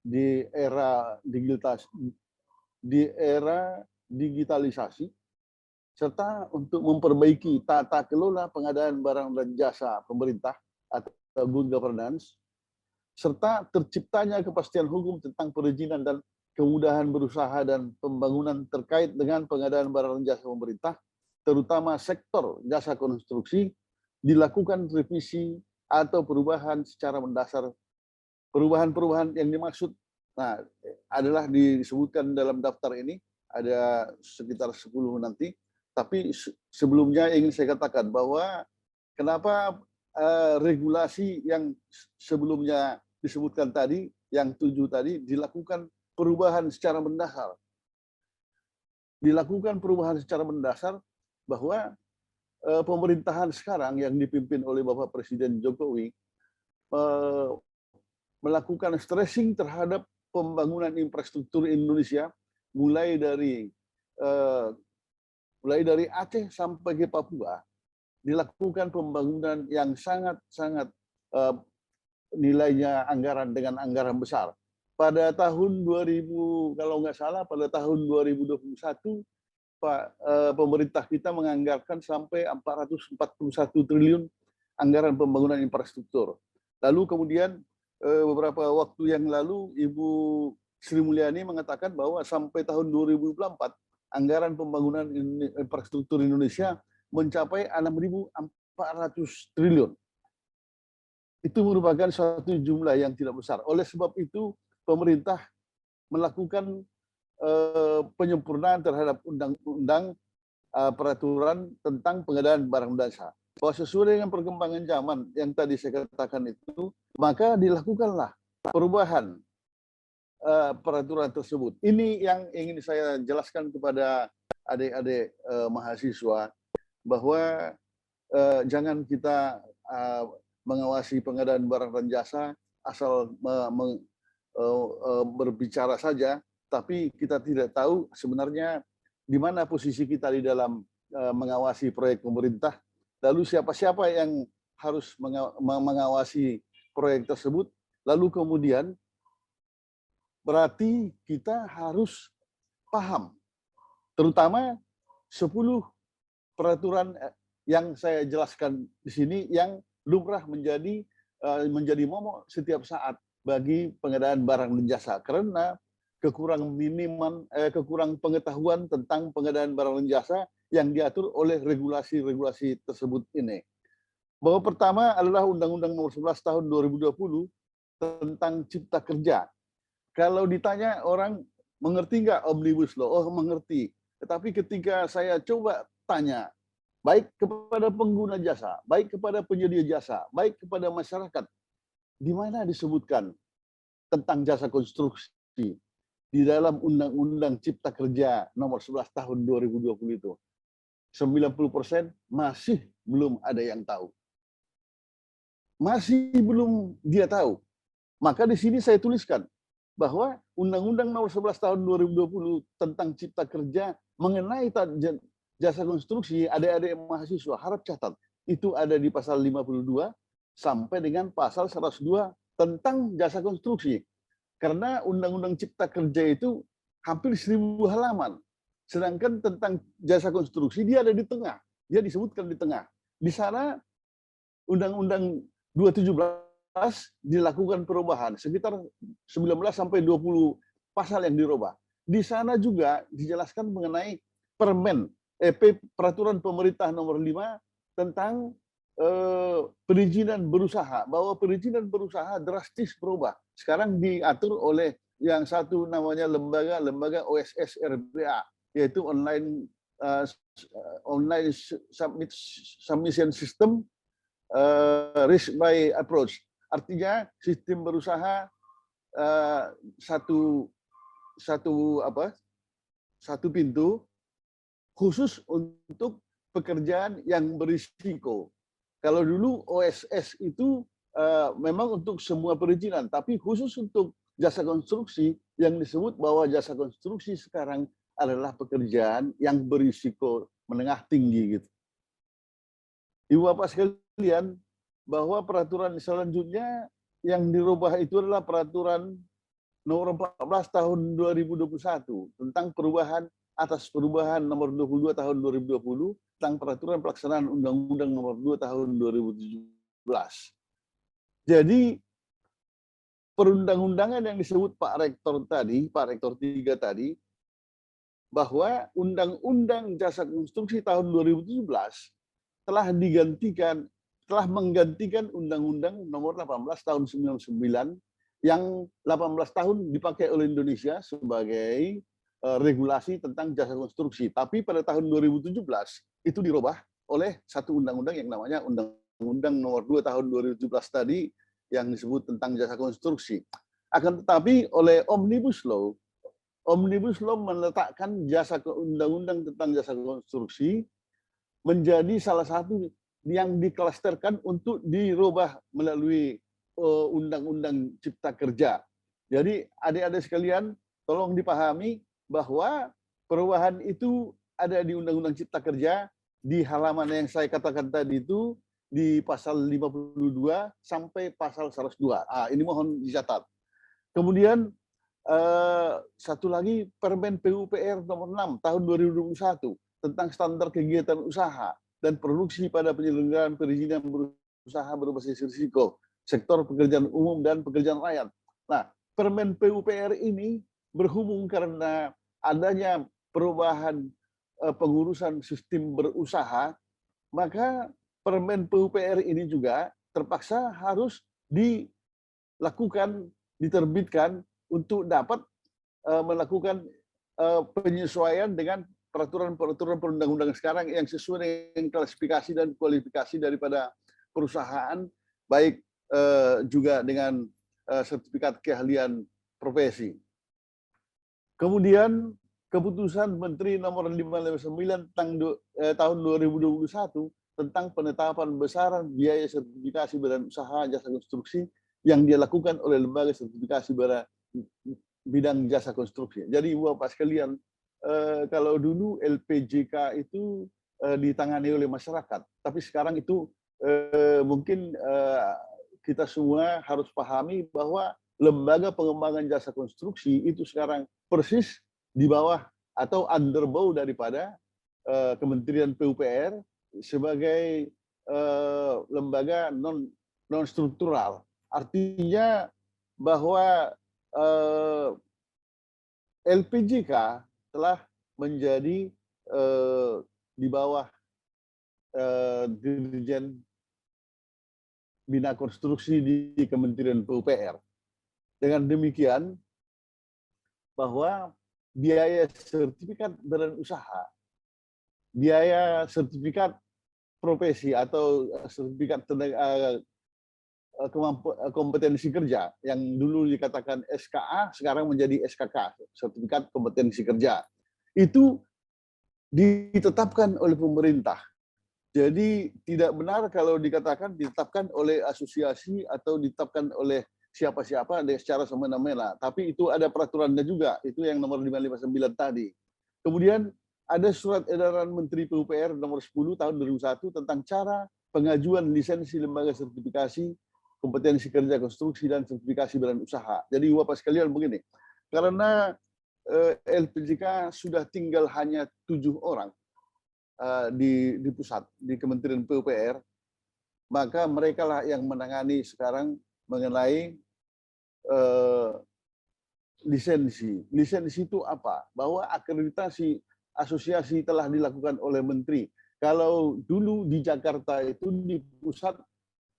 di era digitalisasi, serta untuk memperbaiki tata kelola pengadaan barang dan jasa pemerintah atau good governance, serta terciptanya kepastian hukum tentang perizinan dan kemudahan berusaha dan pembangunan terkait dengan pengadaan barang dan jasa pemerintah, terutama sektor jasa konstruksi, dilakukan revisi atau perubahan secara mendasar. Perubahan-perubahan yang dimaksud adalah disebutkan dalam daftar ini, ada sekitar 10 nanti. Tapi sebelumnya ingin saya katakan bahwa kenapa regulasi yang sebelumnya disebutkan tadi, yang 7 tadi, dilakukan perubahan secara mendasar. Dilakukan perubahan secara mendasar bahwa pemerintahan sekarang yang dipimpin oleh Bapak Presiden Jokowi melakukan stressing terhadap pembangunan infrastruktur Indonesia, mulai dari Aceh sampai ke Papua, dilakukan pembangunan yang sangat nilainya anggaran dengan anggaran besar. Pada tahun 2000, kalau nggak salah, pada tahun 2021, pemerintah kita menganggarkan sampai 441 triliun anggaran pembangunan infrastruktur. Lalu kemudian beberapa waktu yang lalu Ibu Sri Mulyani mengatakan bahwa sampai tahun 2024 anggaran pembangunan infrastruktur Indonesia mencapai 6.400 triliun. Itu merupakan suatu jumlah yang tidak besar. Oleh sebab itu pemerintah melakukan penyempurnaan terhadap undang-undang peraturan tentang pengadaan barang dan jasa. Bahwa sesuai dengan perkembangan zaman yang tadi saya katakan itu, maka dilakukanlah perubahan peraturan tersebut. Ini yang ingin saya jelaskan kepada adik-adik mahasiswa, bahwa jangan kita mengawasi pengadaan barang dan jasa asal berbicara saja, tapi kita tidak tahu sebenarnya di mana posisi kita di dalam mengawasi proyek pemerintah, lalu siapa-siapa yang harus mengawasi proyek tersebut, lalu kemudian berarti kita harus paham, terutama 10 peraturan yang saya jelaskan di sini yang lumrah menjadi menjadi momok setiap saat bagi pengadaan barang dan jasa karena kekurangan pengetahuan tentang pengadaan barang dan jasa yang diatur oleh regulasi-regulasi tersebut ini. Bahwa pertama adalah Undang-Undang Nomor 11 Tahun 2020 tentang Cipta Kerja. Kalau ditanya orang mengerti nggak Omnibus Law? Oh, mengerti. Tetapi ketika saya coba tanya, baik kepada pengguna jasa, baik kepada penyedia jasa, baik kepada masyarakat, di mana disebutkan tentang jasa konstruksi di dalam Undang-Undang Cipta Kerja Nomor 11 Tahun 2020 itu? 90% masih belum ada yang tahu. Masih belum dia tahu. Maka di sini saya tuliskan bahwa Undang-Undang Nomor 11 Tahun 2020 tentang Cipta Kerja mengenai jasa konstruksi, adik-adik mahasiswa harap catat, itu ada di pasal 52 sampai dengan pasal 102 tentang jasa konstruksi. Karena Undang-Undang Cipta Kerja itu hampir 1000 halaman. Sedangkan tentang jasa konstruksi dia ada di tengah. Dia disebutkan di tengah. Di sana Undang-Undang 217 dilakukan perubahan sekitar 19 sampai 20 pasal yang dirubah. Di sana juga dijelaskan mengenai Peraturan Pemerintah Nomor 5 tentang perizinan berusaha, bahwa perizinan berusaha drastis berubah. Sekarang diatur oleh yang satu namanya lembaga OSS RBA, yaitu online submission system risk by approach. Artinya sistem berusaha satu pintu khusus untuk pekerjaan yang berisiko. Kalau dulu OSS itu memang untuk semua perizinan, tapi khusus untuk jasa konstruksi yang disebut bahwa jasa konstruksi sekarang adalah pekerjaan yang berisiko menengah tinggi gitu. Ibu Bapak sekalian, bahwa peraturan selanjutnya yang dirubah itu adalah Peraturan Nomor 14 Tahun 2021 tentang perubahan Nomor 22 Tahun 2020 tentang Peraturan Pelaksanaan Undang-Undang Nomor 2 Tahun 2017. Jadi perundang-undangan yang disebut Pak Rektor 3 tadi, bahwa Undang-Undang Jasa Konstruksi tahun 2017 telah menggantikan Undang-Undang Nomor 18 Tahun 99 yang 18 tahun dipakai oleh Indonesia sebagai regulasi tentang jasa konstruksi. Tapi pada tahun 2017 itu dirubah oleh satu undang-undang yang namanya Undang-Undang Nomor 2 Tahun 2017 tadi yang disebut tentang jasa konstruksi. Akan tetapi oleh Omnibus Law meletakkan undang-undang tentang jasa konstruksi menjadi salah satu yang diklasterkan untuk dirubah melalui Undang-Undang Cipta Kerja. Jadi adik-adik sekalian, tolong dipahami bahwa perubahan itu ada di Undang-Undang Cipta Kerja di halaman yang saya katakan tadi itu di pasal 52 sampai pasal 102. Ini mohon dicatat. Kemudian satu lagi Permen PUPR Nomor 6 Tahun 2021 tentang standar kegiatan usaha dan produksi pada penyelenggaraan perizinan berusaha berbasis risiko, sektor pekerjaan umum dan pekerjaan rakyat. Nah, Permen PUPR ini berhubung karena adanya perubahan pengurusan sistem berusaha, maka Permen PUPR ini juga terpaksa harus diterbitkan untuk dapat melakukan penyesuaian dengan peraturan-peraturan perundang-undangan sekarang yang sesuai dengan klasifikasi dan kualifikasi daripada perusahaan, baik juga dengan sertifikat keahlian profesi. Kemudian keputusan Menteri Nomor 559 tahun 2021 tentang penetapan besaran biaya sertifikasi badan usaha jasa konstruksi yang dilakukan oleh lembaga sertifikasi bidang jasa konstruksi. Jadi Ibu Bapak sekalian, kalau dulu LPJK itu ditangani oleh masyarakat, tapi sekarang itu mungkin kita semua harus pahami bahwa lembaga pengembangan jasa konstruksi itu sekarang persis di bawah atau underbow daripada Kementerian PUPR sebagai lembaga non non struktural. Artinya bahwa LPJK telah menjadi di bawah Dirjen Bina Konstruksi di Kementerian PUPR. Dengan demikian, bahwa biaya sertifikat badan usaha, biaya sertifikat profesi atau sertifikat kompetensi kerja yang dulu dikatakan SKA sekarang menjadi SKK, sertifikat kompetensi kerja, itu ditetapkan oleh pemerintah. Jadi tidak benar kalau dikatakan ditetapkan oleh asosiasi atau ditetapkan oleh siapa-siapa secara semena-mena, tapi itu ada peraturannya juga, itu yang nomor 559 tadi. Kemudian ada surat edaran Menteri PUPR nomor 10 tahun 2001 tentang cara pengajuan lisensi lembaga sertifikasi kompetensi kerja konstruksi dan sertifikasi badan usaha. Jadi Bapak sekalian begini, karena LPJK sudah tinggal hanya 7 orang di pusat, di Kementerian PUPR, maka mereka lah yang menangani sekarang mengenai lisensi. Lisensi itu apa? Bahwa akreditasi asosiasi telah dilakukan oleh Menteri. Kalau dulu di Jakarta itu di pusat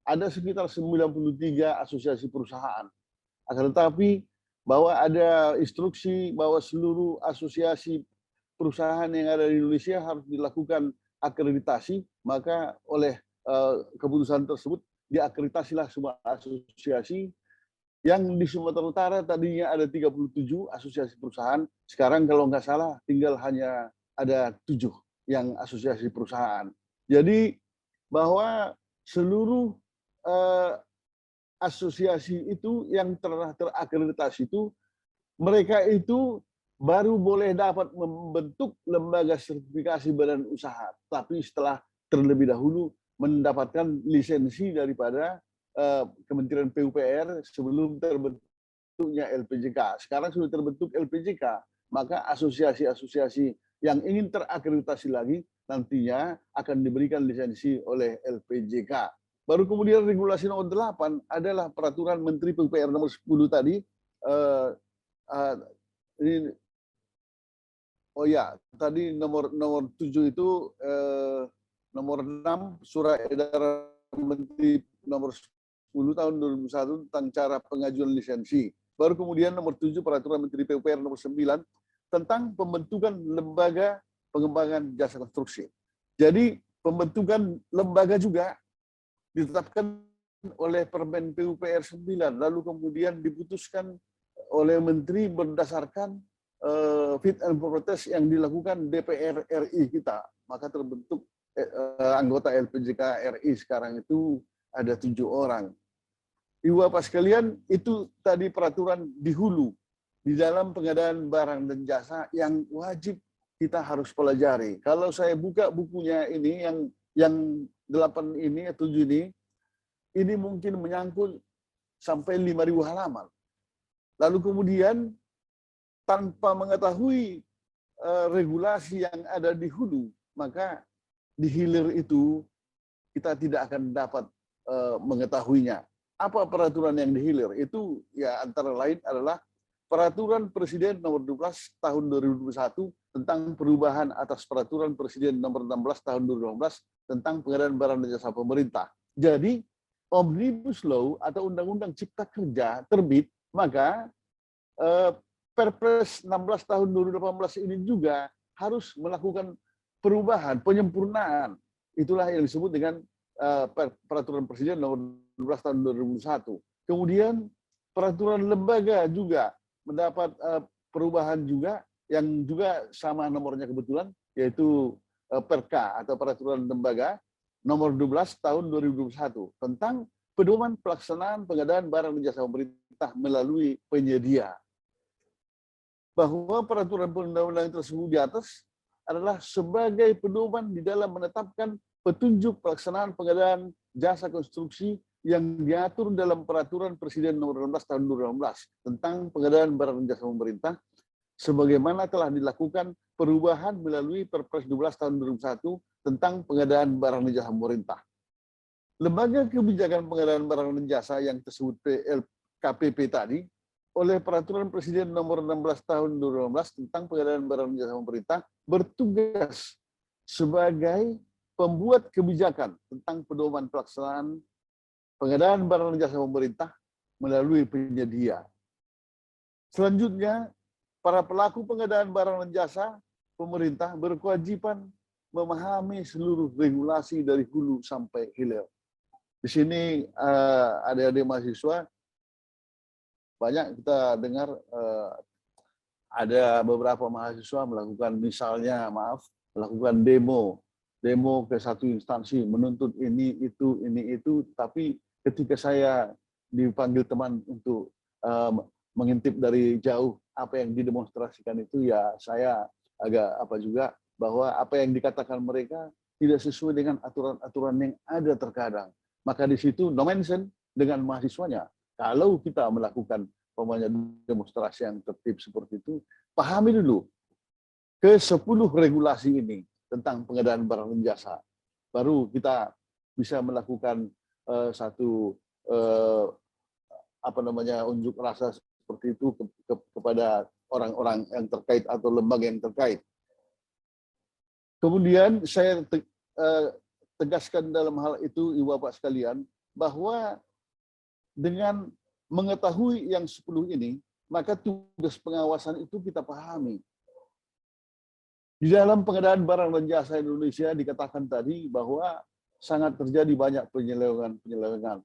ada sekitar 93 asosiasi perusahaan. Akan tetapi bahwa ada instruksi bahwa seluruh asosiasi perusahaan yang ada di Indonesia harus dilakukan akreditasi, maka oleh keputusan tersebut diakreditasilah semua asosiasi. Yang di Sumatera Utara tadinya ada 37 asosiasi perusahaan, sekarang kalau nggak salah tinggal hanya ada 7 yang asosiasi perusahaan. Jadi bahwa seluruh asosiasi itu yang telah terakreditasi itu, mereka itu baru boleh dapat membentuk lembaga sertifikasi badan usaha, tapi setelah terlebih dahulu mendapatkan lisensi daripada Kementerian PUPR sebelum terbentuknya LPJK. Sekarang sudah terbentuk LPJK, maka asosiasi-asosiasi yang ingin terakreditasi lagi nantinya akan diberikan lisensi oleh LPJK. Baru kemudian regulasi nomor 8 adalah peraturan Menteri PUPR nomor 10 tadi. Tadi nomor 7 itu nomor 6 surat edaran Menteri nomor 10 tahun 2001 tentang cara pengajuan lisensi. Baru kemudian nomor 7 peraturan Menteri PUPR nomor 9 tentang pembentukan lembaga pengembangan jasa konstruksi. Jadi pembentukan lembaga juga ditetapkan oleh Permen PUPR 9, lalu kemudian diputuskan oleh Menteri berdasarkan fit and proper test yang dilakukan DPR RI kita. Maka terbentuk anggota LPJK RI sekarang itu ada 7 orang. Ibu Bapak sekalian, itu tadi peraturan di hulu, di dalam pengadaan barang dan jasa yang wajib kita harus pelajari. Kalau saya buka bukunya ini, yang 8 ini, 7 ini mungkin menyangkut sampai 5.000 halaman. Lalu kemudian, tanpa mengetahui regulasi yang ada di hulu, maka di hilir itu kita tidak akan dapat mengetahuinya. Apa peraturan yang dihilir? Itu ya antara lain adalah Peraturan Presiden nomor 12 tahun 2021 tentang perubahan atas Peraturan Presiden nomor 16 tahun 2018 tentang pengadaan barang dan jasa pemerintah. Jadi Omnibus Law atau Undang-Undang Cipta Kerja terbit, maka Perpres 16 tahun 2018 ini juga harus melakukan perubahan, penyempurnaan. Itulah yang disebut dengan Peraturan Presiden nomor 12 tahun 2001. Kemudian peraturan lembaga juga mendapat perubahan juga yang juga sama nomornya kebetulan, yaitu Perka atau Peraturan Lembaga nomor 12 tahun 2021 tentang pedoman pelaksanaan pengadaan barang dan jasa pemerintah melalui penyedia. Bahwa peraturan perundang-undangan tersebut di atas adalah sebagai pedoman di dalam menetapkan petunjuk pelaksanaan pengadaan jasa konstruksi yang diatur dalam Peraturan Presiden nomor 16 tahun 2018 tentang pengadaan barang dan jasa pemerintah, sebagaimana telah dilakukan perubahan melalui Perpres 12 tahun 2001 tentang pengadaan barang dan jasa pemerintah. lembaga kebijakan pengadaan barang dan jasa yang tersebut PLKPP tadi oleh Peraturan Presiden Nomor 16 Tahun 2016 tentang pengadaan barang dan jasa pemerintah bertugas sebagai pembuat kebijakan tentang pedoman pelaksanaan pengadaan barang dan jasa pemerintah melalui penyedia. Selanjutnya, para pelaku pengadaan barang dan jasa pemerintah berkewajiban memahami seluruh regulasi dari hulu sampai hilir. Di sini adik-adik mahasiswa, banyak kita dengar ada beberapa mahasiswa melakukan melakukan demo ke satu instansi, menuntut ini itu, tapi ketika saya dipanggil teman untuk mengintip dari jauh apa yang didemonstrasikan itu, ya saya agak juga bahwa apa yang dikatakan mereka tidak sesuai dengan aturan-aturan yang ada terkadang. Maka di situ no mention dengan mahasiswanya. Kalau kita melakukan demonstrasi yang tertib seperti itu, pahami dulu ke-10 regulasi ini tentang pengadaan barang dan jasa. Baru kita bisa melakukan unjuk rasa seperti itu kepada orang-orang yang terkait atau lembaga yang terkait. Kemudian saya tegaskan dalam hal itu, Ibu Bapak sekalian, bahwa dengan mengetahui yang 10 ini, maka tugas pengawasan itu kita pahami. Di dalam pengadaan barang dan jasa Indonesia dikatakan tadi bahwa sangat terjadi banyak penyelewengan.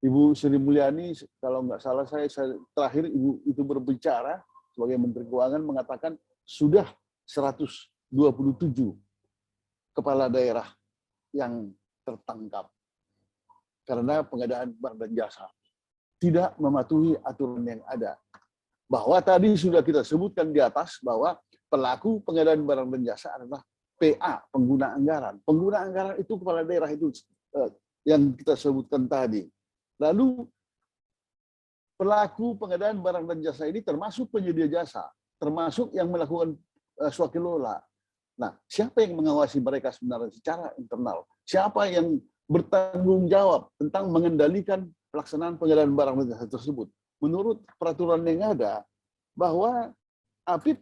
Ibu Sri Mulyani, kalau nggak salah saya terakhir Ibu itu berbicara sebagai Menteri Keuangan mengatakan sudah 127 kepala daerah yang tertangkap karena pengadaan barang dan jasa tidak mematuhi aturan yang ada. Bahwa tadi sudah kita sebutkan di atas bahwa pelaku pengadaan barang dan jasa adalah PA, pengguna anggaran. Pengguna anggaran itu kepala daerah itu yang kita sebutkan tadi. Lalu pelaku pengadaan barang dan jasa ini termasuk penyedia jasa, termasuk yang melakukan swakelola. Nah, siapa yang mengawasi mereka sebenarnya secara internal? Siapa yang bertanggung jawab tentang mengendalikan pelaksanaan pengadaan barang dan jasa tersebut? Menurut peraturan yang ada, bahwa APIP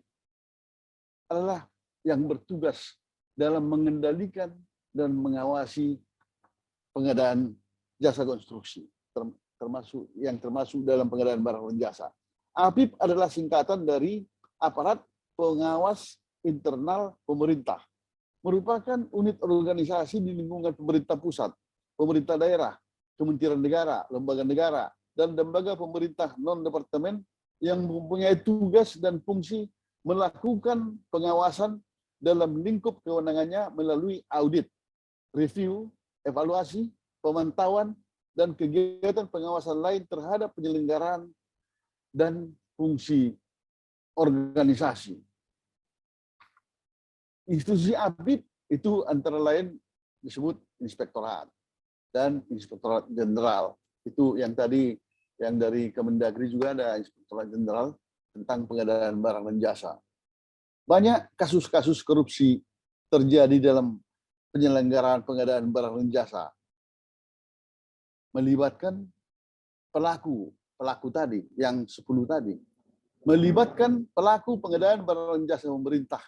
adalah yang bertugas dalam mengendalikan dan mengawasi pengadaan jasa konstruksi, termasuk dalam pengadaan barang dan jasa. APIP adalah singkatan dari Aparat Pengawas Internal Pemerintah, merupakan unit organisasi di lingkungan pemerintah pusat, pemerintah daerah, kementerian negara, lembaga negara, dan lembaga pemerintah non-departemen yang mempunyai tugas dan fungsi melakukan pengawasan dalam lingkup kewenangannya melalui audit, review, evaluasi, pemantauan, dan kegiatan pengawasan lain terhadap penyelenggaraan dan fungsi organisasi. Institusi APIP itu antara lain disebut inspektorat dan inspektorat jenderal. Itu yang tadi yang dari Kemendagri juga ada inspektorat jenderal tentang pengadaan barang dan jasa. Banyak kasus-kasus korupsi terjadi dalam penyelenggaraan pengadaan barang dan jasa, melibatkan pelaku tadi, yang 10 tadi, melibatkan pelaku pengadaan barang dan jasa pemerintah,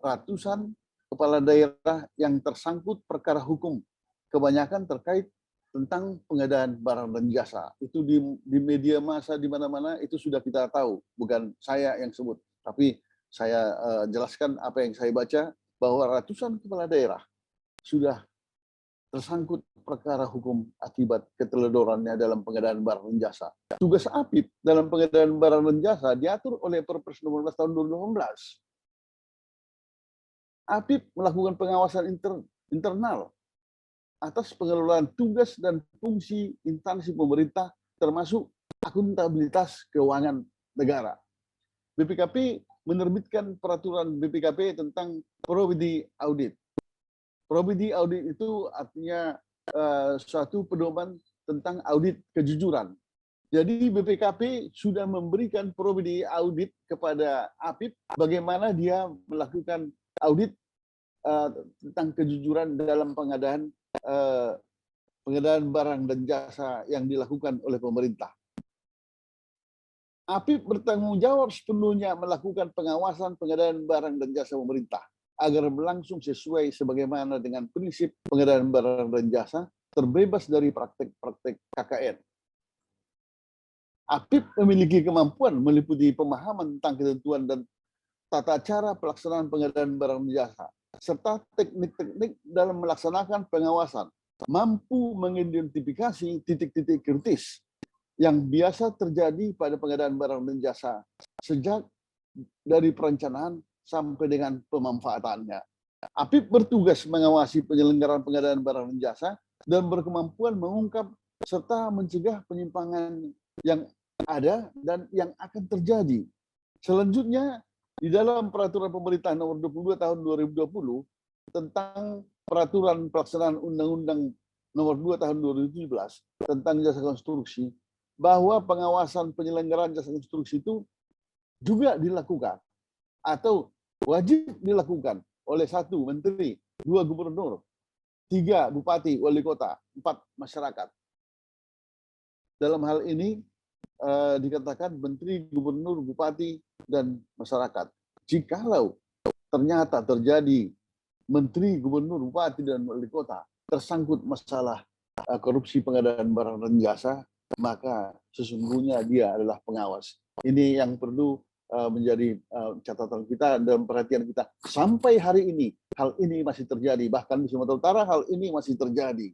ratusan kepala daerah yang tersangkut perkara hukum, kebanyakan terkait tentang pengadaan barang dan jasa. Itu di media massa di mana-mana itu sudah kita tahu, bukan saya yang sebut, tapi saya jelaskan apa yang saya baca, bahwa ratusan kepala daerah sudah tersangkut perkara hukum akibat keteledorannya dalam pengadaan barang dan jasa. Tugas APIP dalam pengadaan barang dan jasa diatur oleh Perpres nomor 11 tahun 2018. APIP melakukan pengawasan internal atas pengelolaan tugas dan fungsi instansi pemerintah, termasuk akuntabilitas keuangan negara. BPKP menerbitkan peraturan BPKP tentang probity audit. Probity audit itu artinya suatu pedoman tentang audit kejujuran. Jadi BPKP sudah memberikan probity audit kepada APIP bagaimana dia melakukan audit tentang kejujuran dalam pengadaan barang dan jasa yang dilakukan oleh pemerintah. APIP bertanggung jawab sepenuhnya melakukan pengawasan pengadaan barang dan jasa pemerintah agar berlangsung sesuai sebagaimana dengan prinsip pengadaan barang dan jasa terbebas dari praktek-praktek KKN. APIP memiliki kemampuan meliputi pemahaman tentang ketentuan dan tata cara pelaksanaan pengadaan barang dan jasa, serta teknik-teknik dalam melaksanakan pengawasan, mampu mengidentifikasi titik-titik kritis yang biasa terjadi pada pengadaan barang dan jasa sejak dari perencanaan sampai dengan pemanfaatannya. APIP bertugas mengawasi penyelenggaraan pengadaan barang dan jasa dan berkemampuan mengungkap serta mencegah penyimpangan yang ada dan yang akan terjadi. Selanjutnya, di dalam Peraturan Pemerintah Nomor 22 Tahun 2020 tentang Peraturan Pelaksanaan Undang-Undang Nomor 2 Tahun 2017 tentang jasa konstruksi, bahwa pengawasan penyelenggaraan jasa konstruksi itu juga dilakukan atau wajib dilakukan oleh 1 menteri, 2 gubernur, 3 bupati, wali kota, 4 masyarakat. Dalam hal ini dikatakan menteri, gubernur, bupati, dan masyarakat. Jikalau ternyata terjadi menteri, gubernur, bupati, dan wali kota tersangkut masalah korupsi pengadaan barang dan jasa, maka sesungguhnya dia adalah pengawas. Ini yang perlu menjadi catatan kita dan perhatian kita. Sampai hari ini, hal ini masih terjadi. Bahkan di Sumatera Utara, hal ini masih terjadi.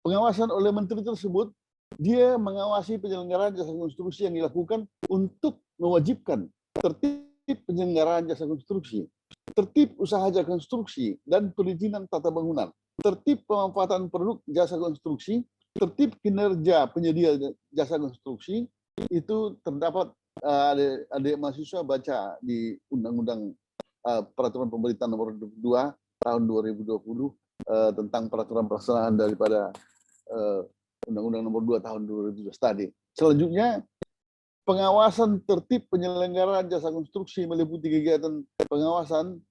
Pengawasan oleh menteri tersebut, dia mengawasi penyelenggaraan jasa konstruksi yang dilakukan untuk mewajibkan tertib penyelenggaraan jasa konstruksi, tertib usaha jasa konstruksi dan perizinan tata bangunan, tertib pemanfaatan produk jasa konstruksi, tertib kinerja penyedia jasa konstruksi. Itu terdapat adik mahasiswa baca di Undang-Undang Peraturan Pemerintah Nomor 2 Tahun 2020 tentang peraturan pelaksanaan daripada Undang-Undang Nomor 2 Tahun 2017 tadi. Selanjutnya, pengawasan tertib penyelenggaraan jasa konstruksi meliputi kegiatan pengawasan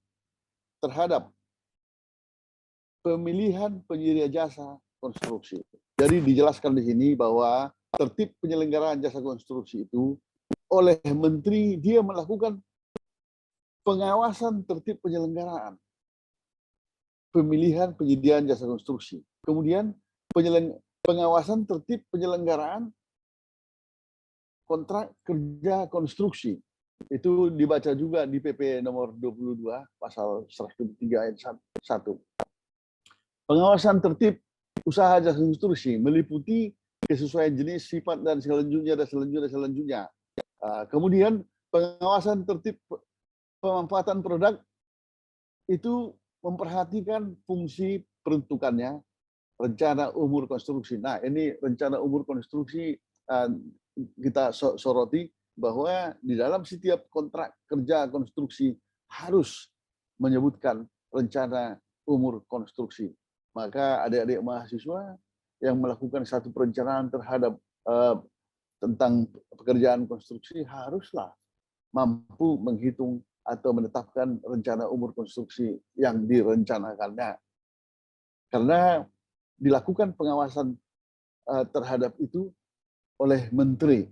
terhadap pemilihan penyedia jasa konstruksi. Jadi dijelaskan di sini bahwa tertib penyelenggaraan jasa konstruksi itu oleh menteri, dia melakukan pengawasan tertib penyelenggaraan pemilihan penyediaan jasa konstruksi. Kemudian pengawasan tertib penyelenggaraan kontrak kerja konstruksi. Itu dibaca juga di PP nomor 22 pasal 103 ayat 1. Pengawasan tertib usaha jasa konstruksi meliputi kesesuaian jenis, sifat, dan selanjutnya. Kemudian pengawasan tertib pemanfaatan produk itu memperhatikan fungsi peruntukannya, rencana umur konstruksi. Nah, ini rencana umur konstruksi kita soroti bahwa di dalam setiap kontrak kerja konstruksi harus menyebutkan rencana umur konstruksi. Maka adik-adik mahasiswa yang melakukan satu perencanaan terhadap tentang pekerjaan konstruksi haruslah mampu menghitung atau menetapkan rencana umur konstruksi yang direncanakannya. Karena dilakukan pengawasan terhadap itu oleh menteri.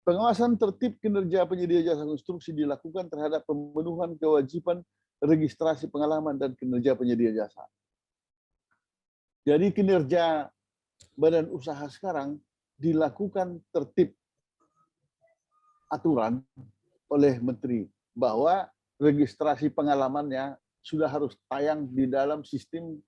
Pengawasan tertib kinerja penyedia jasa konstruksi dilakukan terhadap pemenuhan kewajiban registrasi pengalaman dan kinerja penyedia jasa. Jadi kinerja badan usaha sekarang dilakukan tertib aturan oleh menteri bahwa registrasi pengalamannya sudah harus tayang di dalam sistem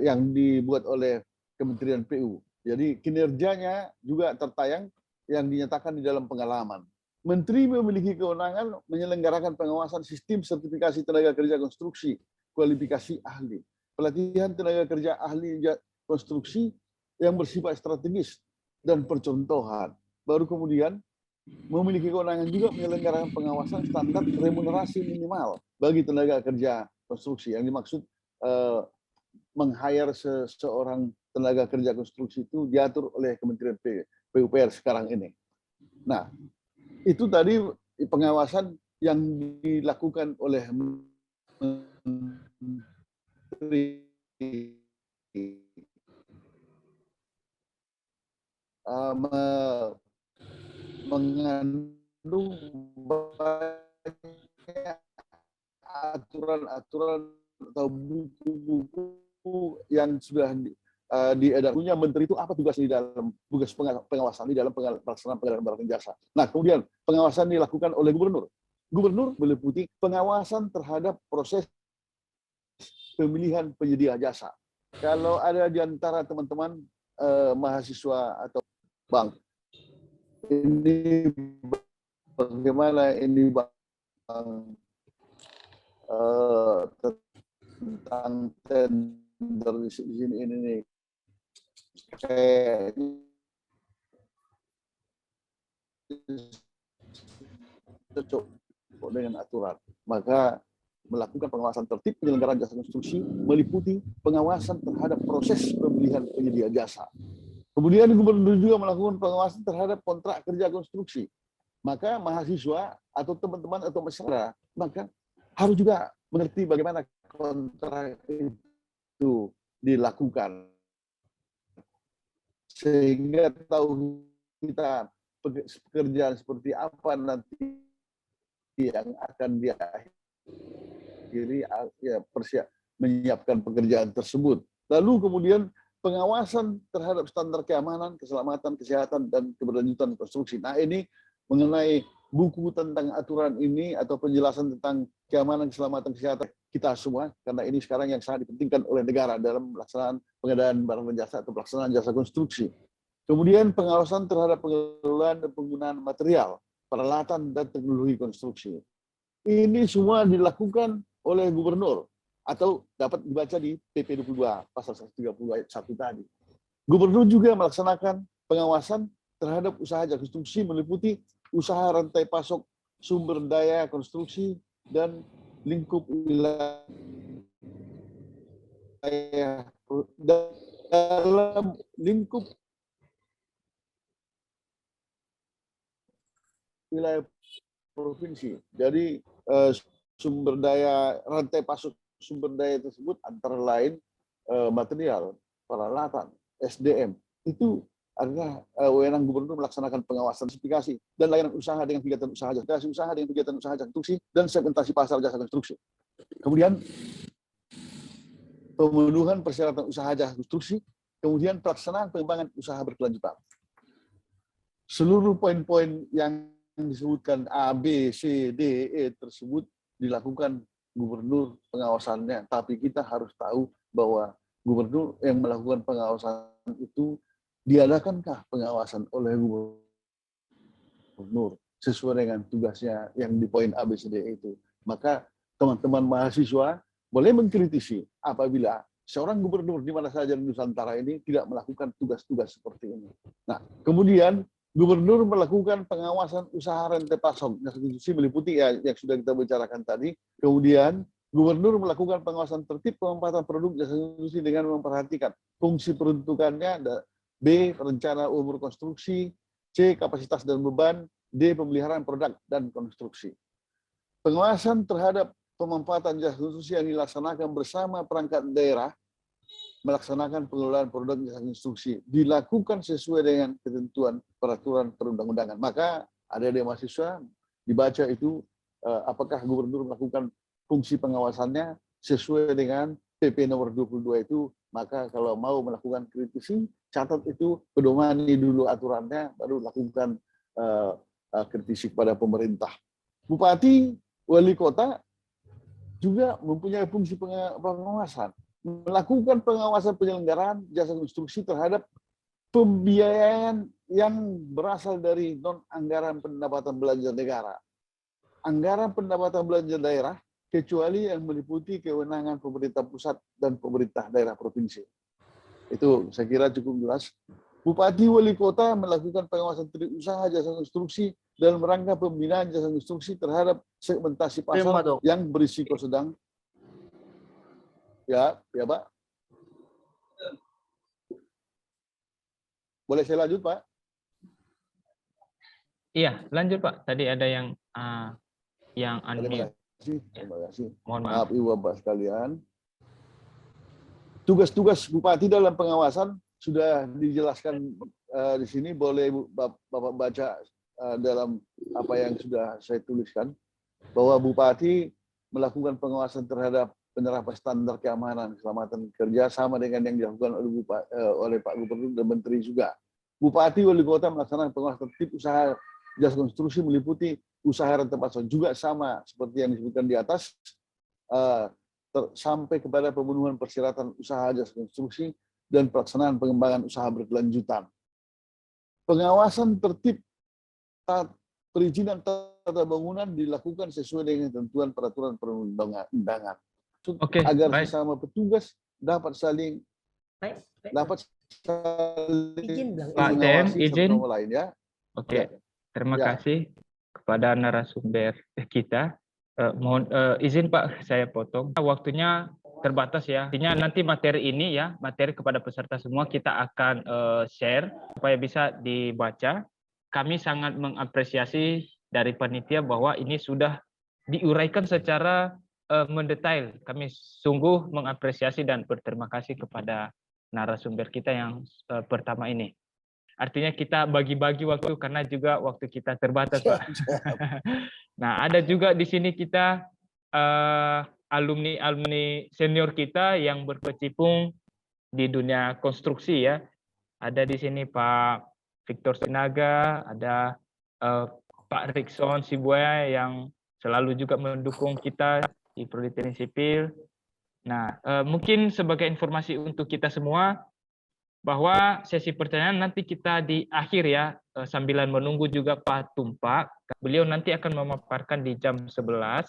yang dibuat oleh Kementerian PU. Jadi kinerjanya juga tertayang yang dinyatakan di dalam pengalaman. Menteri memiliki kewenangan menyelenggarakan pengawasan sistem sertifikasi tenaga kerja konstruksi, kualifikasi ahli, pelatihan tenaga kerja ahli konstruksi yang bersifat strategis dan percontohan. Baru kemudian memiliki kewenangan juga menyelenggarakan pengawasan standar remunerasi minimal bagi tenaga kerja konstruksi. Yang dimaksud meng-hire seseorang tenaga kerja konstruksi itu diatur oleh Kementerian PUPR sekarang ini. Nah, itu tadi pengawasan yang dilakukan oleh Menteri mengandung banyak aturan-aturan atau buku-buku yang sudah diedar. Punya menteri itu apa tugas di dalam tugas pengawasan di dalam pelaksanaan pengadaan barang dan jasa. Nah, kemudian pengawasan dilakukan oleh gubernur. Gubernur meliputi pengawasan terhadap proses pemilihan penyedia jasa. Kalau ada di antara teman-teman mahasiswa atau bang, ini bagaimana ini bang tentang tender di sini ini nih, kayak cocok dengan aturan, maka melakukan pengawasan tertib penyelenggaraan jasa konstruksi meliputi pengawasan terhadap proses pemilihan penyedia jasa. Kemudian gubernur juga melakukan pengawasan terhadap kontrak kerja konstruksi. Maka mahasiswa atau teman-teman atau masyarakat maka harus juga mengerti bagaimana kontrak itu dilakukan, sehingga tahu kita pekerjaan seperti apa nanti yang akan diakhiri ya, menyiapkan pekerjaan tersebut. Lalu kemudian pengawasan terhadap standar keamanan, keselamatan, kesehatan, dan keberlanjutan konstruksi. Nah, ini mengenai buku tentang aturan ini atau penjelasan tentang keamanan, keselamatan, kesehatan kita semua, karena ini sekarang yang sangat dipentingkan oleh negara dalam pelaksanaan pengadaan barang dan jasa atau pelaksanaan jasa konstruksi. Kemudian pengawasan terhadap pengelolaan dan penggunaan material, peralatan, dan teknologi konstruksi. Ini semua dilakukan oleh gubernur atau dapat dibaca di PP 22 pasal 130 ayat 1 tadi. Gubernur juga melaksanakan pengawasan terhadap usaha jasa konstruksi meliputi usaha rantai pasok sumber daya konstruksi dan lingkup wilayah dalam lingkup wilayah provinsi. Jadi sumber daya rantai pasok sumber daya tersebut antara lain material, peralatan, SDM itu adalah wewenang gubernur melaksanakan pengawasan sertifikasi dan layanan usaha dengan kegiatan usaha jasa konstruksi dan segmentasi pasar jasa konstruksi. Kemudian pemenuhan persyaratan usaha jasa konstruksi, kemudian pelaksanaan pengembangan usaha berkelanjutan. Seluruh poin-poin yang disebutkan A, B, C, D, E tersebut dilakukan gubernur pengawasannya, tapi kita harus tahu bahwa gubernur yang melakukan pengawasan itu diadakankah pengawasan oleh gubernur sesuai dengan tugasnya yang di poin A, B, C, D itu. Maka teman-teman mahasiswa boleh mengkritisi apabila seorang gubernur di mana saja di Nusantara ini tidak melakukan tugas-tugas seperti ini. Nah, kemudian gubernur melakukan pengawasan usaha rantai pasok jasa konstruksi meliputi ya, yang sudah kita bicarakan tadi. Kemudian gubernur melakukan pengawasan tertib penempatan produk jasa konstruksi dengan memperhatikan fungsi peruntukannya, B. rencana umur konstruksi, C. kapasitas dan beban, D. pemeliharaan produk dan konstruksi. Pengawasan terhadap pemanfaatan jasa konstruksi yang dilaksanakan bersama perangkat daerah melaksanakan pengelolaan produk jasa konstruksi dilakukan sesuai dengan ketentuan peraturan perundang-undangan. Maka adik-adik mahasiswa dibaca itu apakah gubernur melakukan fungsi pengawasannya sesuai dengan PP nomor 22 itu. Maka kalau mau melakukan kritisi, catat itu, pedomani dulu aturannya, baru lakukan kritisi kepada pemerintah. Bupati, wali kota juga mempunyai fungsi pengawasan, melakukan pengawasan penyelenggaraan jasa konstruksi terhadap pembiayaan yang berasal dari non-anggaran pendapatan belanja negara. Anggaran pendapatan belanja daerah, kecuali yang meliputi kewenangan pemerintah pusat dan pemerintah daerah provinsi. Itu saya kira cukup jelas. Bupati wali kota melakukan pengawasan usaha jasa konstruksi dalam rangka pembinaan jasa konstruksi terhadap segmentasi pasar yang berisiko sedang. Ya, Pak. Boleh saya lanjut, Pak? Iya, lanjut Pak. Tadi ada yang unmute. Terima kasih. Mohon maaf. Maaf Ibu Bapak sekalian. Tugas-tugas Bupati dalam pengawasan sudah dijelaskan di sini. Boleh Bapak baca dalam apa yang sudah saya tuliskan, bahwa Bupati melakukan pengawasan terhadap penerapan standar keamanan keselamatan kerja sama dengan yang dilakukan oleh Pak Gubernur dan Menteri juga. Bupati wali kota melaksanakan pengawasan tertib usaha jasa konstruksi meliputi usaha dan tempat juga sama seperti yang disebutkan di atas, sampai kepada pemenuhan persyaratan usaha jasa konstruksi dan pelaksanaan pengembangan usaha berkelanjutan. Pengawasan tertib perizinan tata bangunan dilakukan sesuai dengan ketentuan peraturan perundang-undangan. Oke, Agar baik. sesama petugas dapat saling Baik. Izin bilang, Pak Tem, mengawasi izin. satu sama lain ya. Oke, terima Ya. kasih kepada narasumber kita. Mohon izin Pak, saya potong. Waktunya terbatas ya. Artinya nanti materi ini ya, materi kepada peserta semua kita akan share supaya bisa dibaca. Kami sangat mengapresiasi dari panitia bahwa ini sudah diuraikan secara mendetail. Kami sungguh mengapresiasi dan berterima kasih kepada narasumber kita yang pertama ini. Artinya kita bagi-bagi waktu karena juga waktu kita terbatas, Pak. Nah, ada juga di sini kita alumni senior kita yang berkecimpung di dunia konstruksi ya. Ada di sini Pak Victor Sinaga, ada Pak Rickson Sibuaya yang selalu juga mendukung kita di Prodi Teknik Sipil. Nah, mungkin sebagai informasi untuk kita semua, bahwa sesi pertanyaan nanti kita di akhir ya, sambilan menunggu juga Pak Tumpak. Beliau nanti akan memaparkan di jam 11.